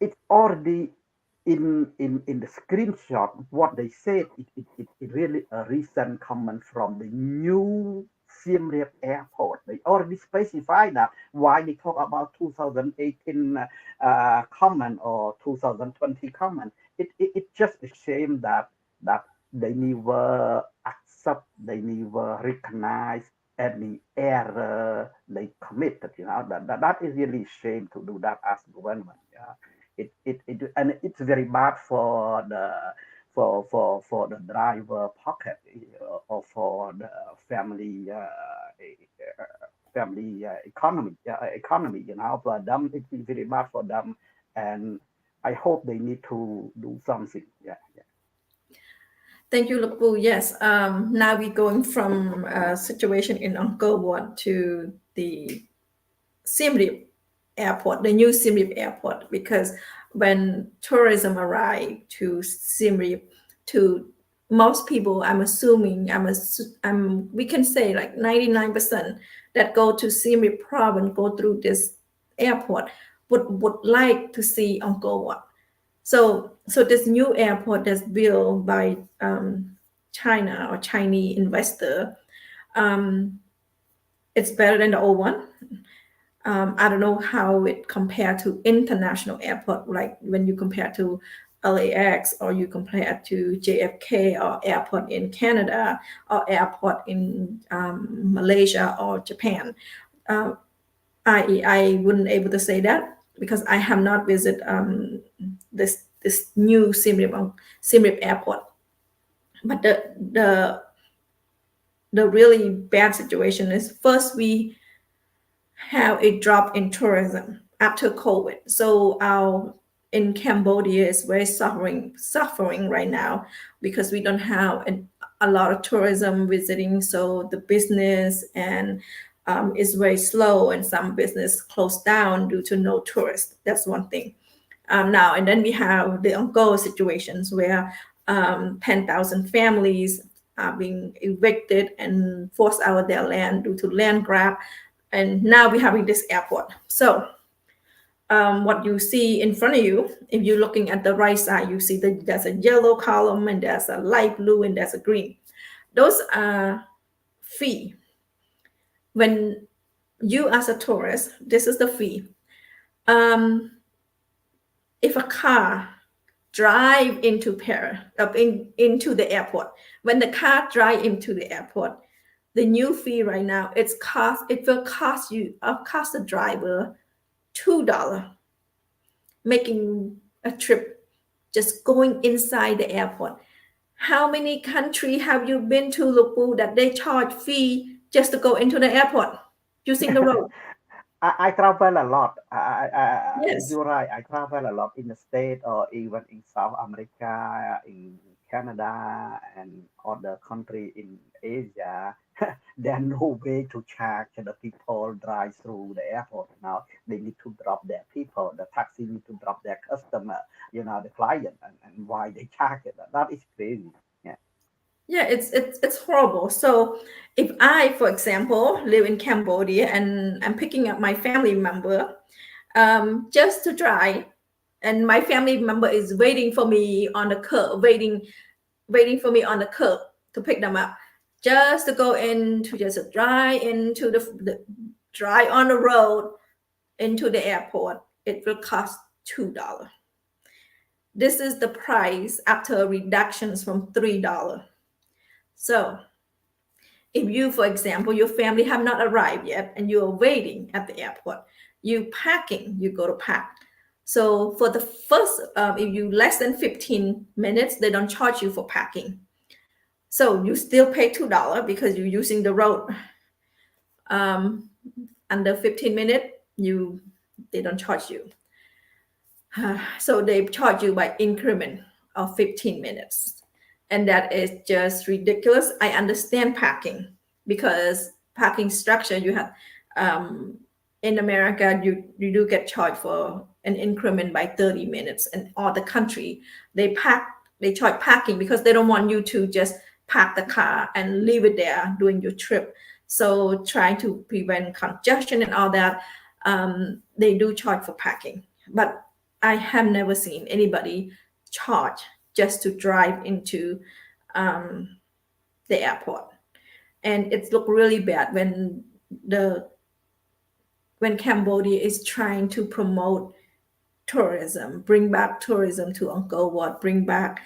It's already in the screenshot what they said. It really a recent comment from the new Siem Reap airport. They already specify that. Why they talk about 2018 comment or 2020 comment? It's just a shame that they never accept, they never recognize any error they committed. That is really a shame to do that as government. Yeah. And it's very bad for the driver pocket, or for the family economy. For them it's very bad for them, and I hope they need to do something. Yeah. Thank you, Lapu. Yes. Now we're going from a situation in Angkor Wat to the Siem Reap airport, the new Siem Reap airport, because when tourism arrive to Siem Reap, to most people, I'm assuming, we can say like 99% that go to Siem Reap province, go through this airport, would like to see Angkor Wat. So this new airport that's built by China or Chinese investor, it's better than the old one. I don't know how it compared to international airport, like when you compare to LAX, or you compare to JFK, or airport in Canada, or airport in Malaysia or Japan. I wouldn't able to say that because I have not visited this new Siem Reap airport. But the really bad situation is, first we have a drop in tourism after COVID. So in Cambodia is very suffering right now, because we don't have a lot of tourism visiting. So the business and is very slow, and some business closed down due to no tourists. That's one thing. Now, and then we have the Angkor situations where 10,000 families are being evicted and forced out of their land due to land grab. And now we're having this airport. So what you see in front of you, if you're looking at the right side, you see that there's a yellow column and there's a light blue and there's a green. Those are fee. When you as a tourist, this is the fee. If a car drive into Paris, into the airport, when the car drive into the airport, the new fee right now, it will cost the driver $2, making a trip just going inside the airport. How many countries have you been to, Lupu, that they charge fee just to go into the airport using the road? I travel a lot. Yes. You're right. I travel a lot in the States or even in South America, in Canada, and other country in Asia. There's no way to charge the people drive through the airport now. They need to drop their people. The taxi need to drop their customer, the client, and why they charge it. That is crazy. Yeah, it's horrible. So if I, for example, live in Cambodia and I'm picking up my family member just to drive, and my family member is waiting for me on the curb, waiting for me on the curb to pick them up, just to go in to just drive into the drive on the road into the airport, it will cost $2. This is the price after reductions from $3. So if you, for example, your family have not arrived yet and you are waiting at the airport, you go to pack. So for the first, if you less than 15 minutes, they don't charge you for packing. So you still pay $2 because you're using the road. Under 15 minutes, they don't charge you. So they charge you by increment of 15 minutes. And that is just ridiculous. I understand packing, because packing structure, you have in America, you do get charged for an increment by 30 minutes. And all the country, they charge packing because they don't want you to just pack the car and leave it there during your trip. So trying to prevent congestion and all that, they do charge for packing. But I have never seen anybody charge just to drive into the airport. And it looked really bad when Cambodia is trying to promote tourism, bring back tourism to Angkor Wat, bring back,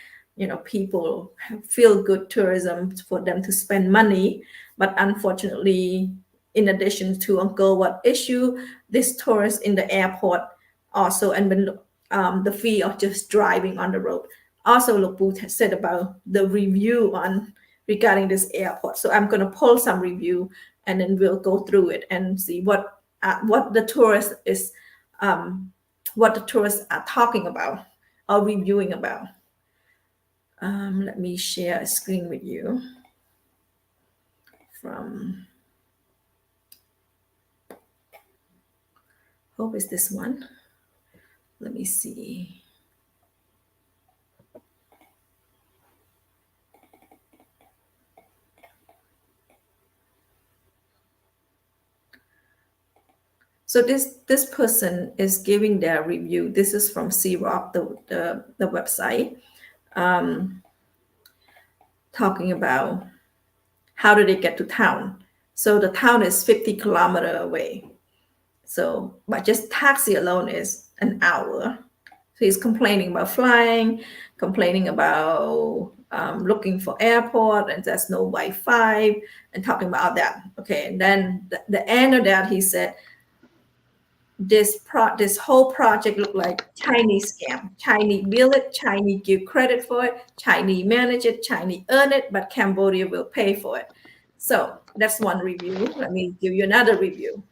people feel good tourism for them to spend money. But unfortunately, in addition to Angkor Wat issue, this tourist in the airport also, and when the fee of just driving on the road. Also, Lupu said about the review regarding this airport. So I'm going to pull some review, and then we'll go through it and see what the tourist is, what the tourists are talking about or reviewing about. Let me share a screen with you from. Hope it's this one. Let me see. So this person is giving their review. This is from CNRP, the website, talking about how do they get to town. So the town is 50 kilometers away. So, but just taxi alone is an hour. So he's complaining about flying, complaining about looking for airport, and there's no Wi-Fi, and talking about that. Okay, and then the end of that, he said, this whole project looked like Chinese scam. Chinese build it, Chinese give credit for it, Chinese manage it, Chinese earn it, but Cambodia will pay for it. So that's one review. Let me give you another review.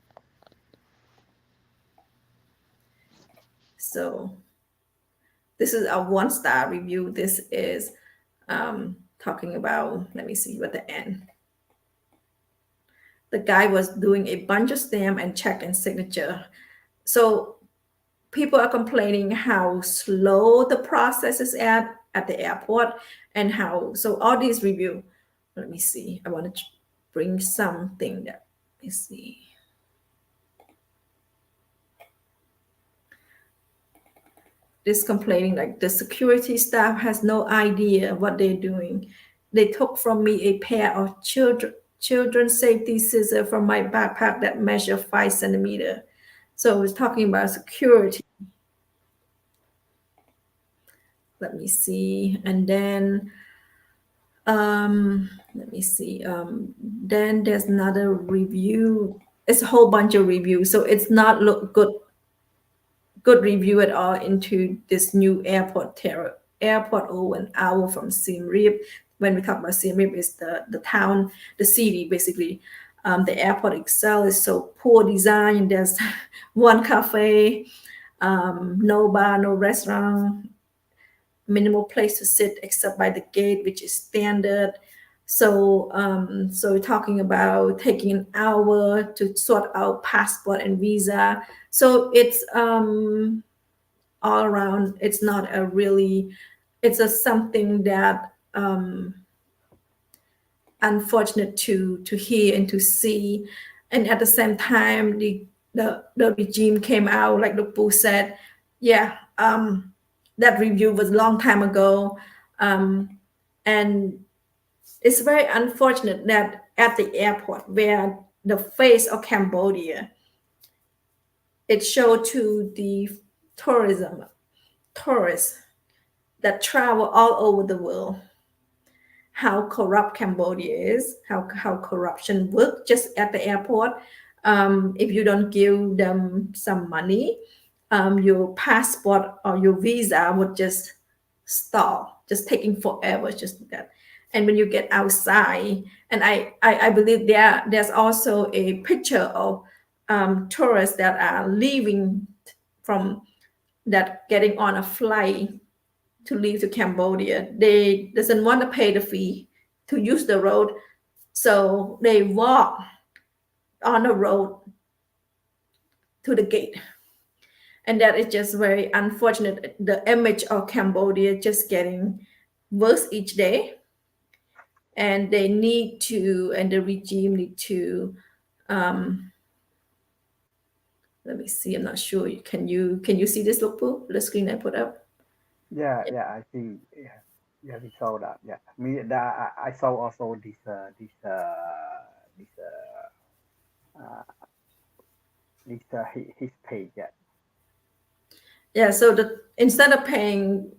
So this is a 1-star review. This is talking about, let me see what the end. The guy was doing a bunch of stamp and check and signature. So people are complaining how slow the process is at the airport, and so all these review, let me see. I want to bring something that, let me see. This complaining like the security staff has no idea what they're doing. They took from me a pair of children's safety scissors from my backpack that measure 5 centimeters. So it's talking about security. Let me see. And then let me see. Then there's another review. It's a whole bunch of reviews. So it's not look good review at all into this new airport over an hour from Siem Reap. When we talk about Siem Reap, it's the town, the city basically. The airport itself is so poor design. There's one cafe, no bar, no restaurant, minimal place to sit except by the gate, which is standard. So we're talking about taking an hour to sort out passport and visa. So it's all around. It's not a really. It's a something that unfortunate to hear and to see, and at the same time, the regime came out like the Puth said, yeah. That review was a long time ago, and it's very unfortunate that at the airport where the face of Cambodia, it showed to the tourists that travel all over the world how corrupt Cambodia is, how corruption works just at the airport. If you don't give them some money, your passport or your visa would just stall, just taking forever, just that. And when you get outside, and I believe there's also a picture of tourists that are leaving from that, getting on a flight to leave to Cambodia. They doesn't want to pay the fee to use the road, so they walk on the road to the gate. And that is just very unfortunate. The image of Cambodia just getting worse each day. And they need to, and the regime need to, let me see, I'm not sure. Can you see this, Lukpu, the screen I put up? Yeah, I see. We saw that. Yeah, I saw also this his page. Yeah. Yeah. So instead of paying,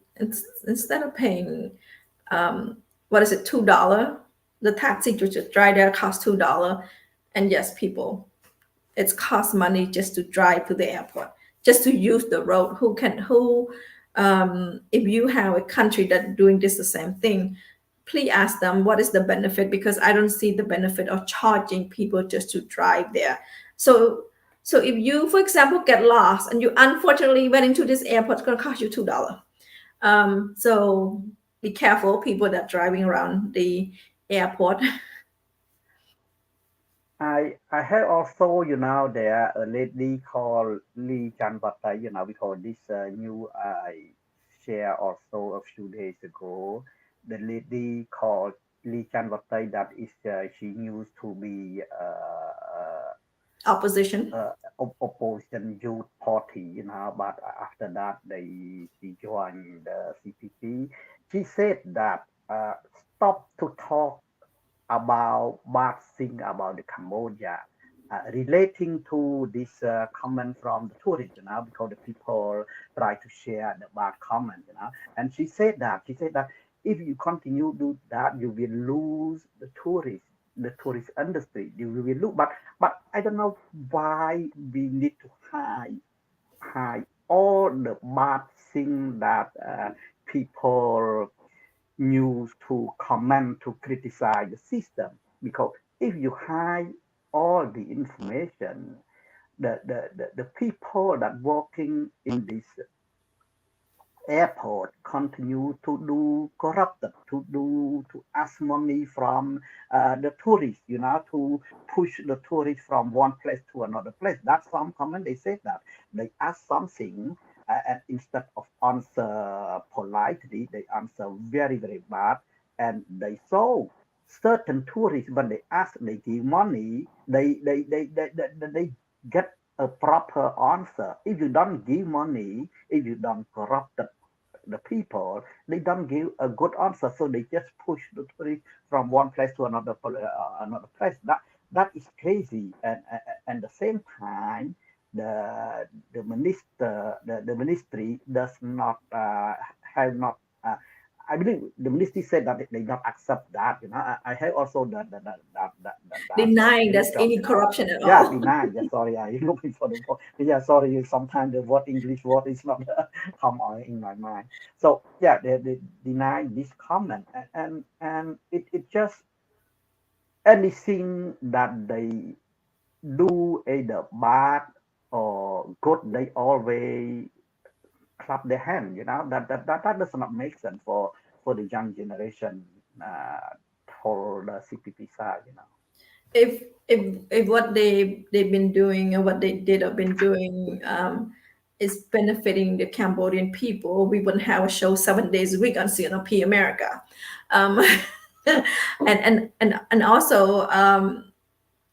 what is it, $2? The taxi to just drive there costs $2, and yes, people, it's cost money just to drive to the airport, just to use the road. If you have a country that doing this the same thing, please ask them what is the benefit, because I don't see the benefit of charging people just to drive there. So if you, for example, get lost and you unfortunately went into this airport, it's going to cost you $2. So be careful, people that driving around the airport. I have also, there a lady called Lee Chanbatai, we call this new I share also a few days ago. The lady called Lee Chanbatai, that is she used to be Opposition. opposition youth party, but after that she joined the CPP. She said that stop to talk about bad thing about the Cambodia, relating to this comment from the tourists, because the people try to share the bad comment, and she said that if you continue to do that, you will lose the tourist industry. You will lose, but I don't know why we need to hide all the bad thing that people use to comment, to criticize the system, because if you hide all the information, the people that working in this airport continue to do corrupted, to ask money from the tourists, to push the tourists from one place to another place. That's some comment. They said that they ask something, and instead of answer politely, they answer very, very bad, and they saw certain tourists, when they ask, they give money, they get a proper answer. If you don't give money, if you don't corrupt the people, they don't give a good answer. So they just push the tourists from one place to another place. That is crazy. And the same time, the minister, the ministry does not have not. I believe the ministry said that they don't accept that. I have also that Denying there's screenshot. any corruption at Yeah, all. deny. Yeah, sorry, I looking for the word. Yeah, sorry. Sometimes the word English word is not come on in my mind. So yeah, they deny this comment, and it just anything that they do either bad or good, they always clap their hand. That does not make sense for the young generation. For the CPP side. If what they've been doing and what they did have been doing is benefiting the Cambodian people, we wouldn't have a show 7 days a week on CNRP-America. And also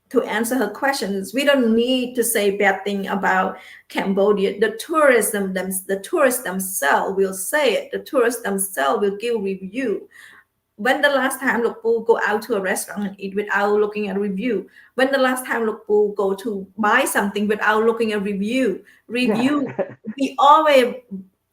to answer her questions, we don't need to say bad thing about Cambodia. The tourists themselves will say it. The tourists themselves will give review. When the last time Lục Pu go out to a restaurant and eat without looking at a review? When the last time Lục Pu go to buy something without looking at review? Yeah. We always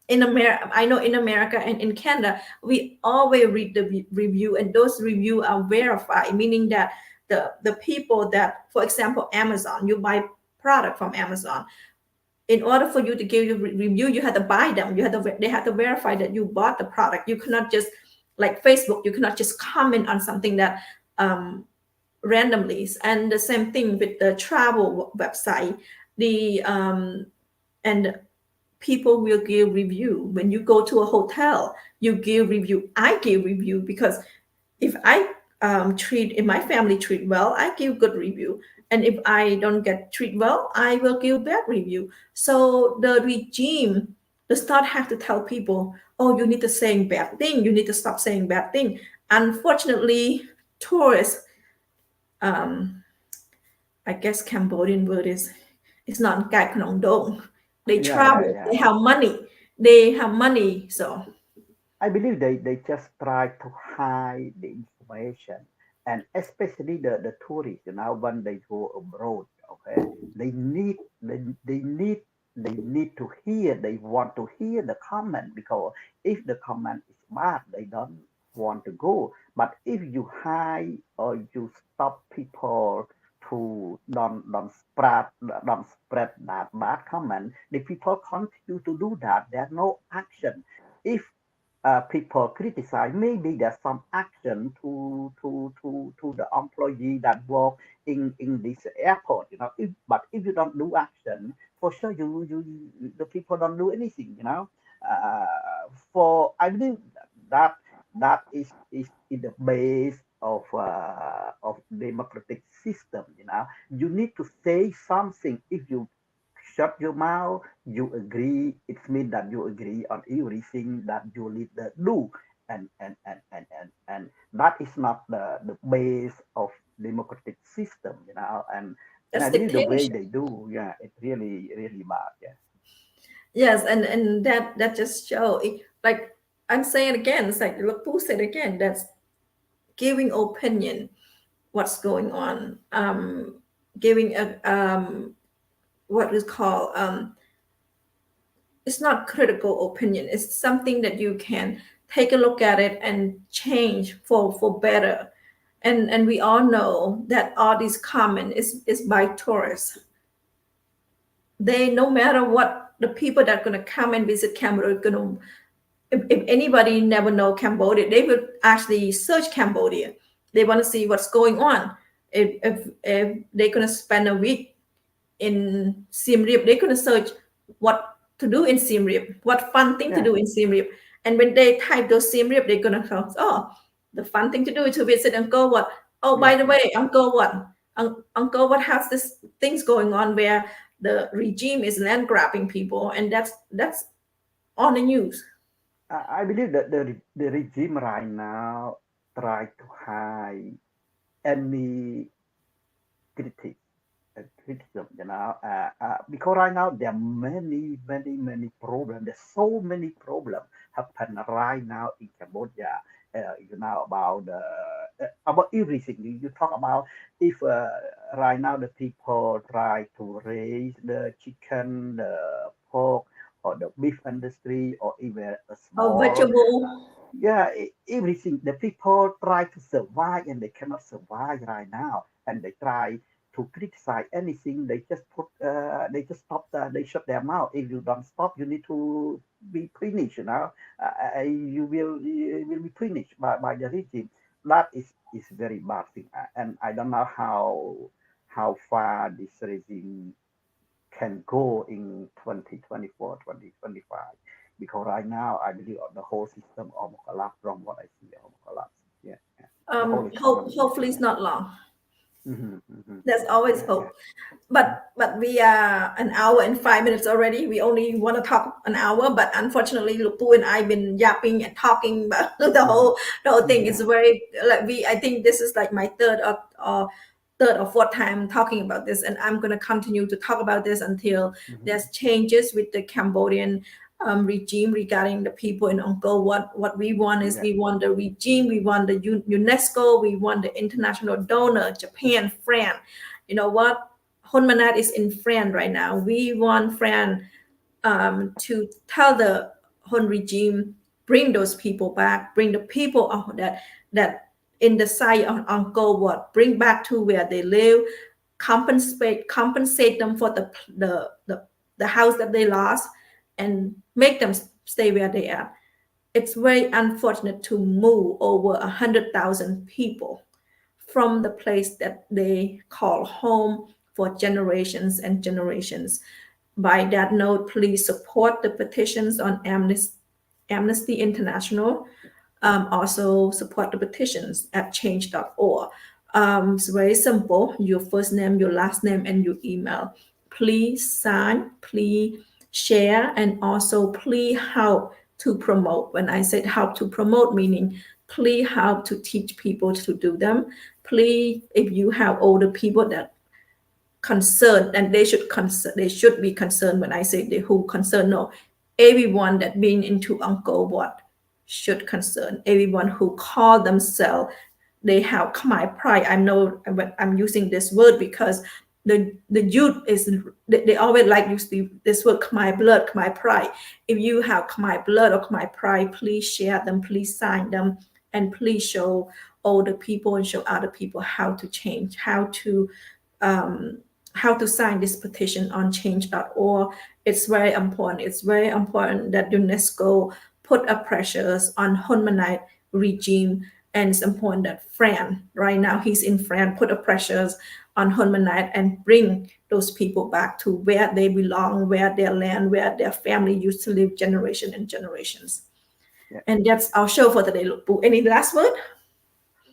in America, I know in America and in Canada, we always read the review, and those reviews are verified, meaning that the people that, for example, Amazon, you buy product from Amazon. In order for you to give your review, you had to buy them. They had to verify that you bought the product. You cannot just, like Facebook, you cannot just comment on something that randomly. And the same thing with the travel website. And people will give review. When you go to a hotel, you give review. I give review because if if my family treat well, I give good review. And if I don't get treat well, I will give bad review. So the regime does not have to tell people, oh, you need to say bad thing, you need to stop saying bad thing. Unfortunately, tourists, I guess Cambodian word is, it's not Gai Knong Dong. They travel, Yeah. they have money, so I believe they just try to hide the information, and especially the tourists. When they go abroad, okay, they need to hear. They want to hear the comment, because if the comment is bad, they don't want to go. But if you hide or you stop people to don't spread that bad comment, the people continue to do that. There's no action. If people criticize, maybe there's some action to the employee that work in this airport. But if you don't do action, for sure the people don't do anything. For I believe that is in the base of democratic system. You need to say something. If you shut your mouth, you agree, it means that you agree on everything that your leader do. And that is not the base of democratic system. And that's I believe the way dictatorship. they do, yeah, it's really bad. Yeah. Yes, and that just show it, like I'm saying again, it's like Lục Pu said again, that's giving opinion what's going on, giving a what is called it's not critical opinion. It's something that you can take a look at it and change for better. And we all know that all these comment is by tourists. They, no matter what, the people that are going to come and visit Cambodia are going to, if anybody never know Cambodia, they will actually search Cambodia. They want to see what's going on. If they're going to spend a week in Siem Reap, they're going to search what to do in Siem Reap, what fun thing to do in Siem Reap. And when they type those Siem Reap, they're going to go, oh, the fun thing to do is to visit Angkor Wat. Oh, by the way, Angkor Wat. Angkor Wat has this things going on where the regime is land grabbing people, and that's on the news. I believe that the regime right now try to hide any criticism, because right now there are many problems. There's so many problems happen right now in Cambodia. About everything. You talk about if right now the people try to raise the chicken, the pork, or the beef industry, or even a small vegetable. everything. The people try to survive and they cannot survive right now, and they try to criticize anything. They just they just stop. They shut their mouth. If you don't stop, you need to be punished. You will be punished by the regime. That is very bad thing, and I don't know how far this regime can go in 2024, 2025. Because right now, I believe the whole system almost collapsed from what I see, almost collapsed. Yeah. The whole economy. Hopefully it's not long. There's Yeah, always yeah, hope. But we are an hour and 5 minutes already. We only want to talk an hour, but unfortunately, Lupu and I've been yapping and talking about the whole thing. It's very I think this is like my third or fourth time talking about this, and I'm going to continue to talk about this until there's changes with the Cambodian regime regarding the people in Angkor. What we want is we want the regime, we want the UNESCO, we want the international donor, Japan, France. You know what? Hun Manet is in France right now. We want France to tell the Hun regime, bring those people back, bring the people that in the site of Angkor Wat, bring back to where they live, compensate them for the house that they lost, and make them stay where they are. It's very unfortunate to move over 100,000 people from the place that they call home for generations and generations. By that note, please support the petitions on Amnesty International. Also support the petitions at change.org. It's very simple. Your first name, your last name, and your email. Please sign, please share, and also please help to promote. When I said help to promote, meaning please help to teach people to do them. Please, if you have older people that concerned, and they should be concerned. When I say they who concerned, no, everyone that been into Angkor Wat should concern. Everyone who call themselves, they have Khmer pride. I know I'm using this word because the youth they always like use this word Khmer blood, Khmer pride. If you have Khmer blood or Khmer pride, please share them, please sign them, and please show older people and show other people how to change, how to sign this petition on change.org. It's very important. It's very important that UNESCO put a pressures on Hun Manet regime, and it's important that France, right now he's in France, put a pressures on Hun Manet and bring those people back to where they belong, where their land, where their family used to live generation and generations. Yeah. And that's our show for today. Any last word?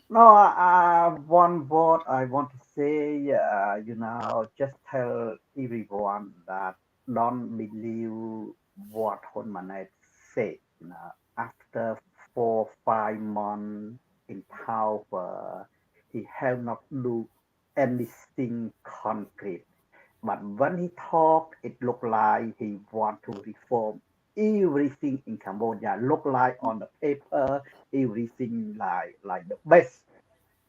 No, one word I want to say, just tell everyone that don't believe what Hun Manet said. After 4-5 months in power, he have not do anything concrete. But when he talked, it looked like he want to reform everything in Cambodia. Look like on the paper, everything like the best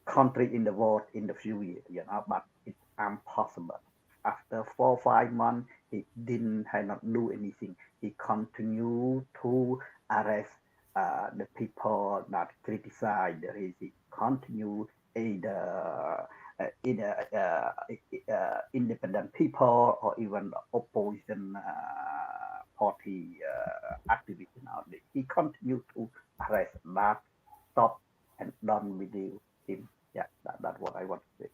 country in the world in the few years, but it's impossible. After 4-5 months, he had not do anything. He continued to arrest the people that criticize the regime. Continue either independent people or even opposition party activists. He continued to arrest that, stop, and don't believe him. Yeah, that's what I want to say.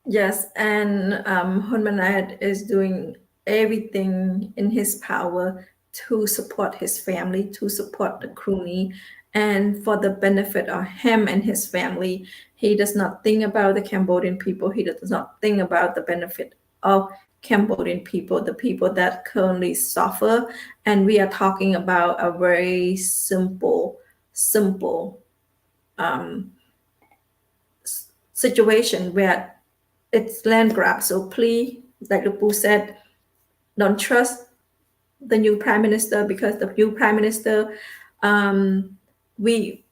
Yes, and Hun Manet is doing everything in his power to support his family, to support the Crony, and for the benefit of him and his family. He does not think about the Cambodian people. He does not think about the benefit of Cambodian people, the people that currently suffer. And we are talking about a very simple situation where it's land grab. So please, like the Puth said, don't trust the new prime minister, because the new prime minister, we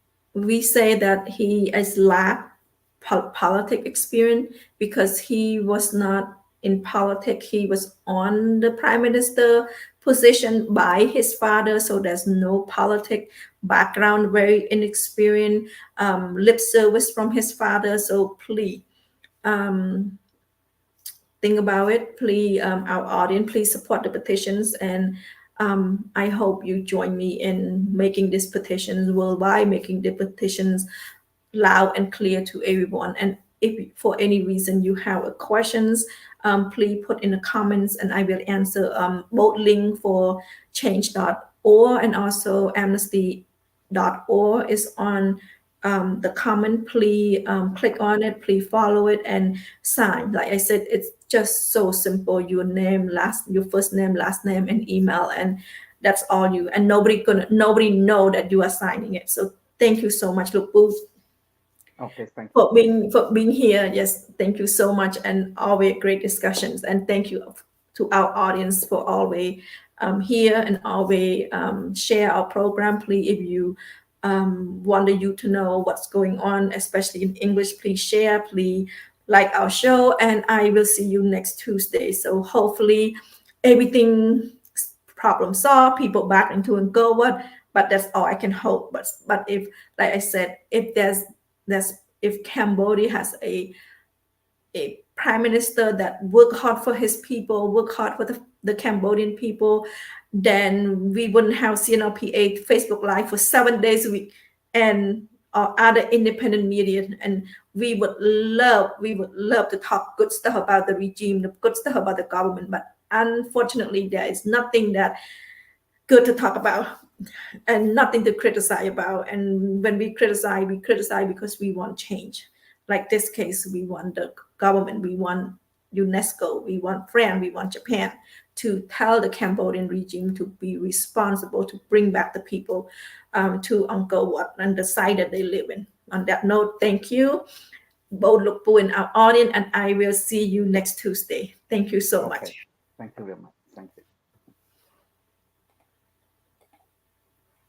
say that he is lack politic experience, because he was not in politics. He was on the prime minister position by his father, so there's no politic background, very inexperienced, lip service from his father. So please, think about it. Please, our audience, please support the petitions, and I hope you join me in making these petitions worldwide, making the petitions loud and clear to everyone. And if for any reason you have questions, please put in the comments, and I will answer. Both link for change.org and also amnesty.org is on the comment. Please click on it, please follow it, and sign. Like I said, it's just so simple. Your first name, last name, and email, and that's all you. And nobody know that you are signing it. So thank you so much, Puth, Okay, thank you for being here. Yes, thank you so much, and always great discussions. And thank you to our audience for always here and always share our program. Please, if you want you to know what's going on, especially in English, please share. Please like our show, and I will see you next Tuesday. So hopefully everything problem solved, people back into Angkor, but that's all I can hope. But if, like I said, if Cambodia has a prime minister that work hard for his people, work hard for the Cambodian people, then we wouldn't have CNRP Facebook Live for 7 days a week, and other independent media, and we would love to talk good stuff about the regime, the good stuff about the government. But unfortunately, there is nothing that good to talk about and nothing to criticize about. And when we criticize because we want change. Like this case, we want the government, we want UNESCO, we want France, we want Japan to tell the Cambodian regime to be responsible, to bring back the people to Angkor Wat and the site that they live in. On that note, thank you, both Puth and our audience, and I will see you next Tuesday. Thank you so much. Thank you very much.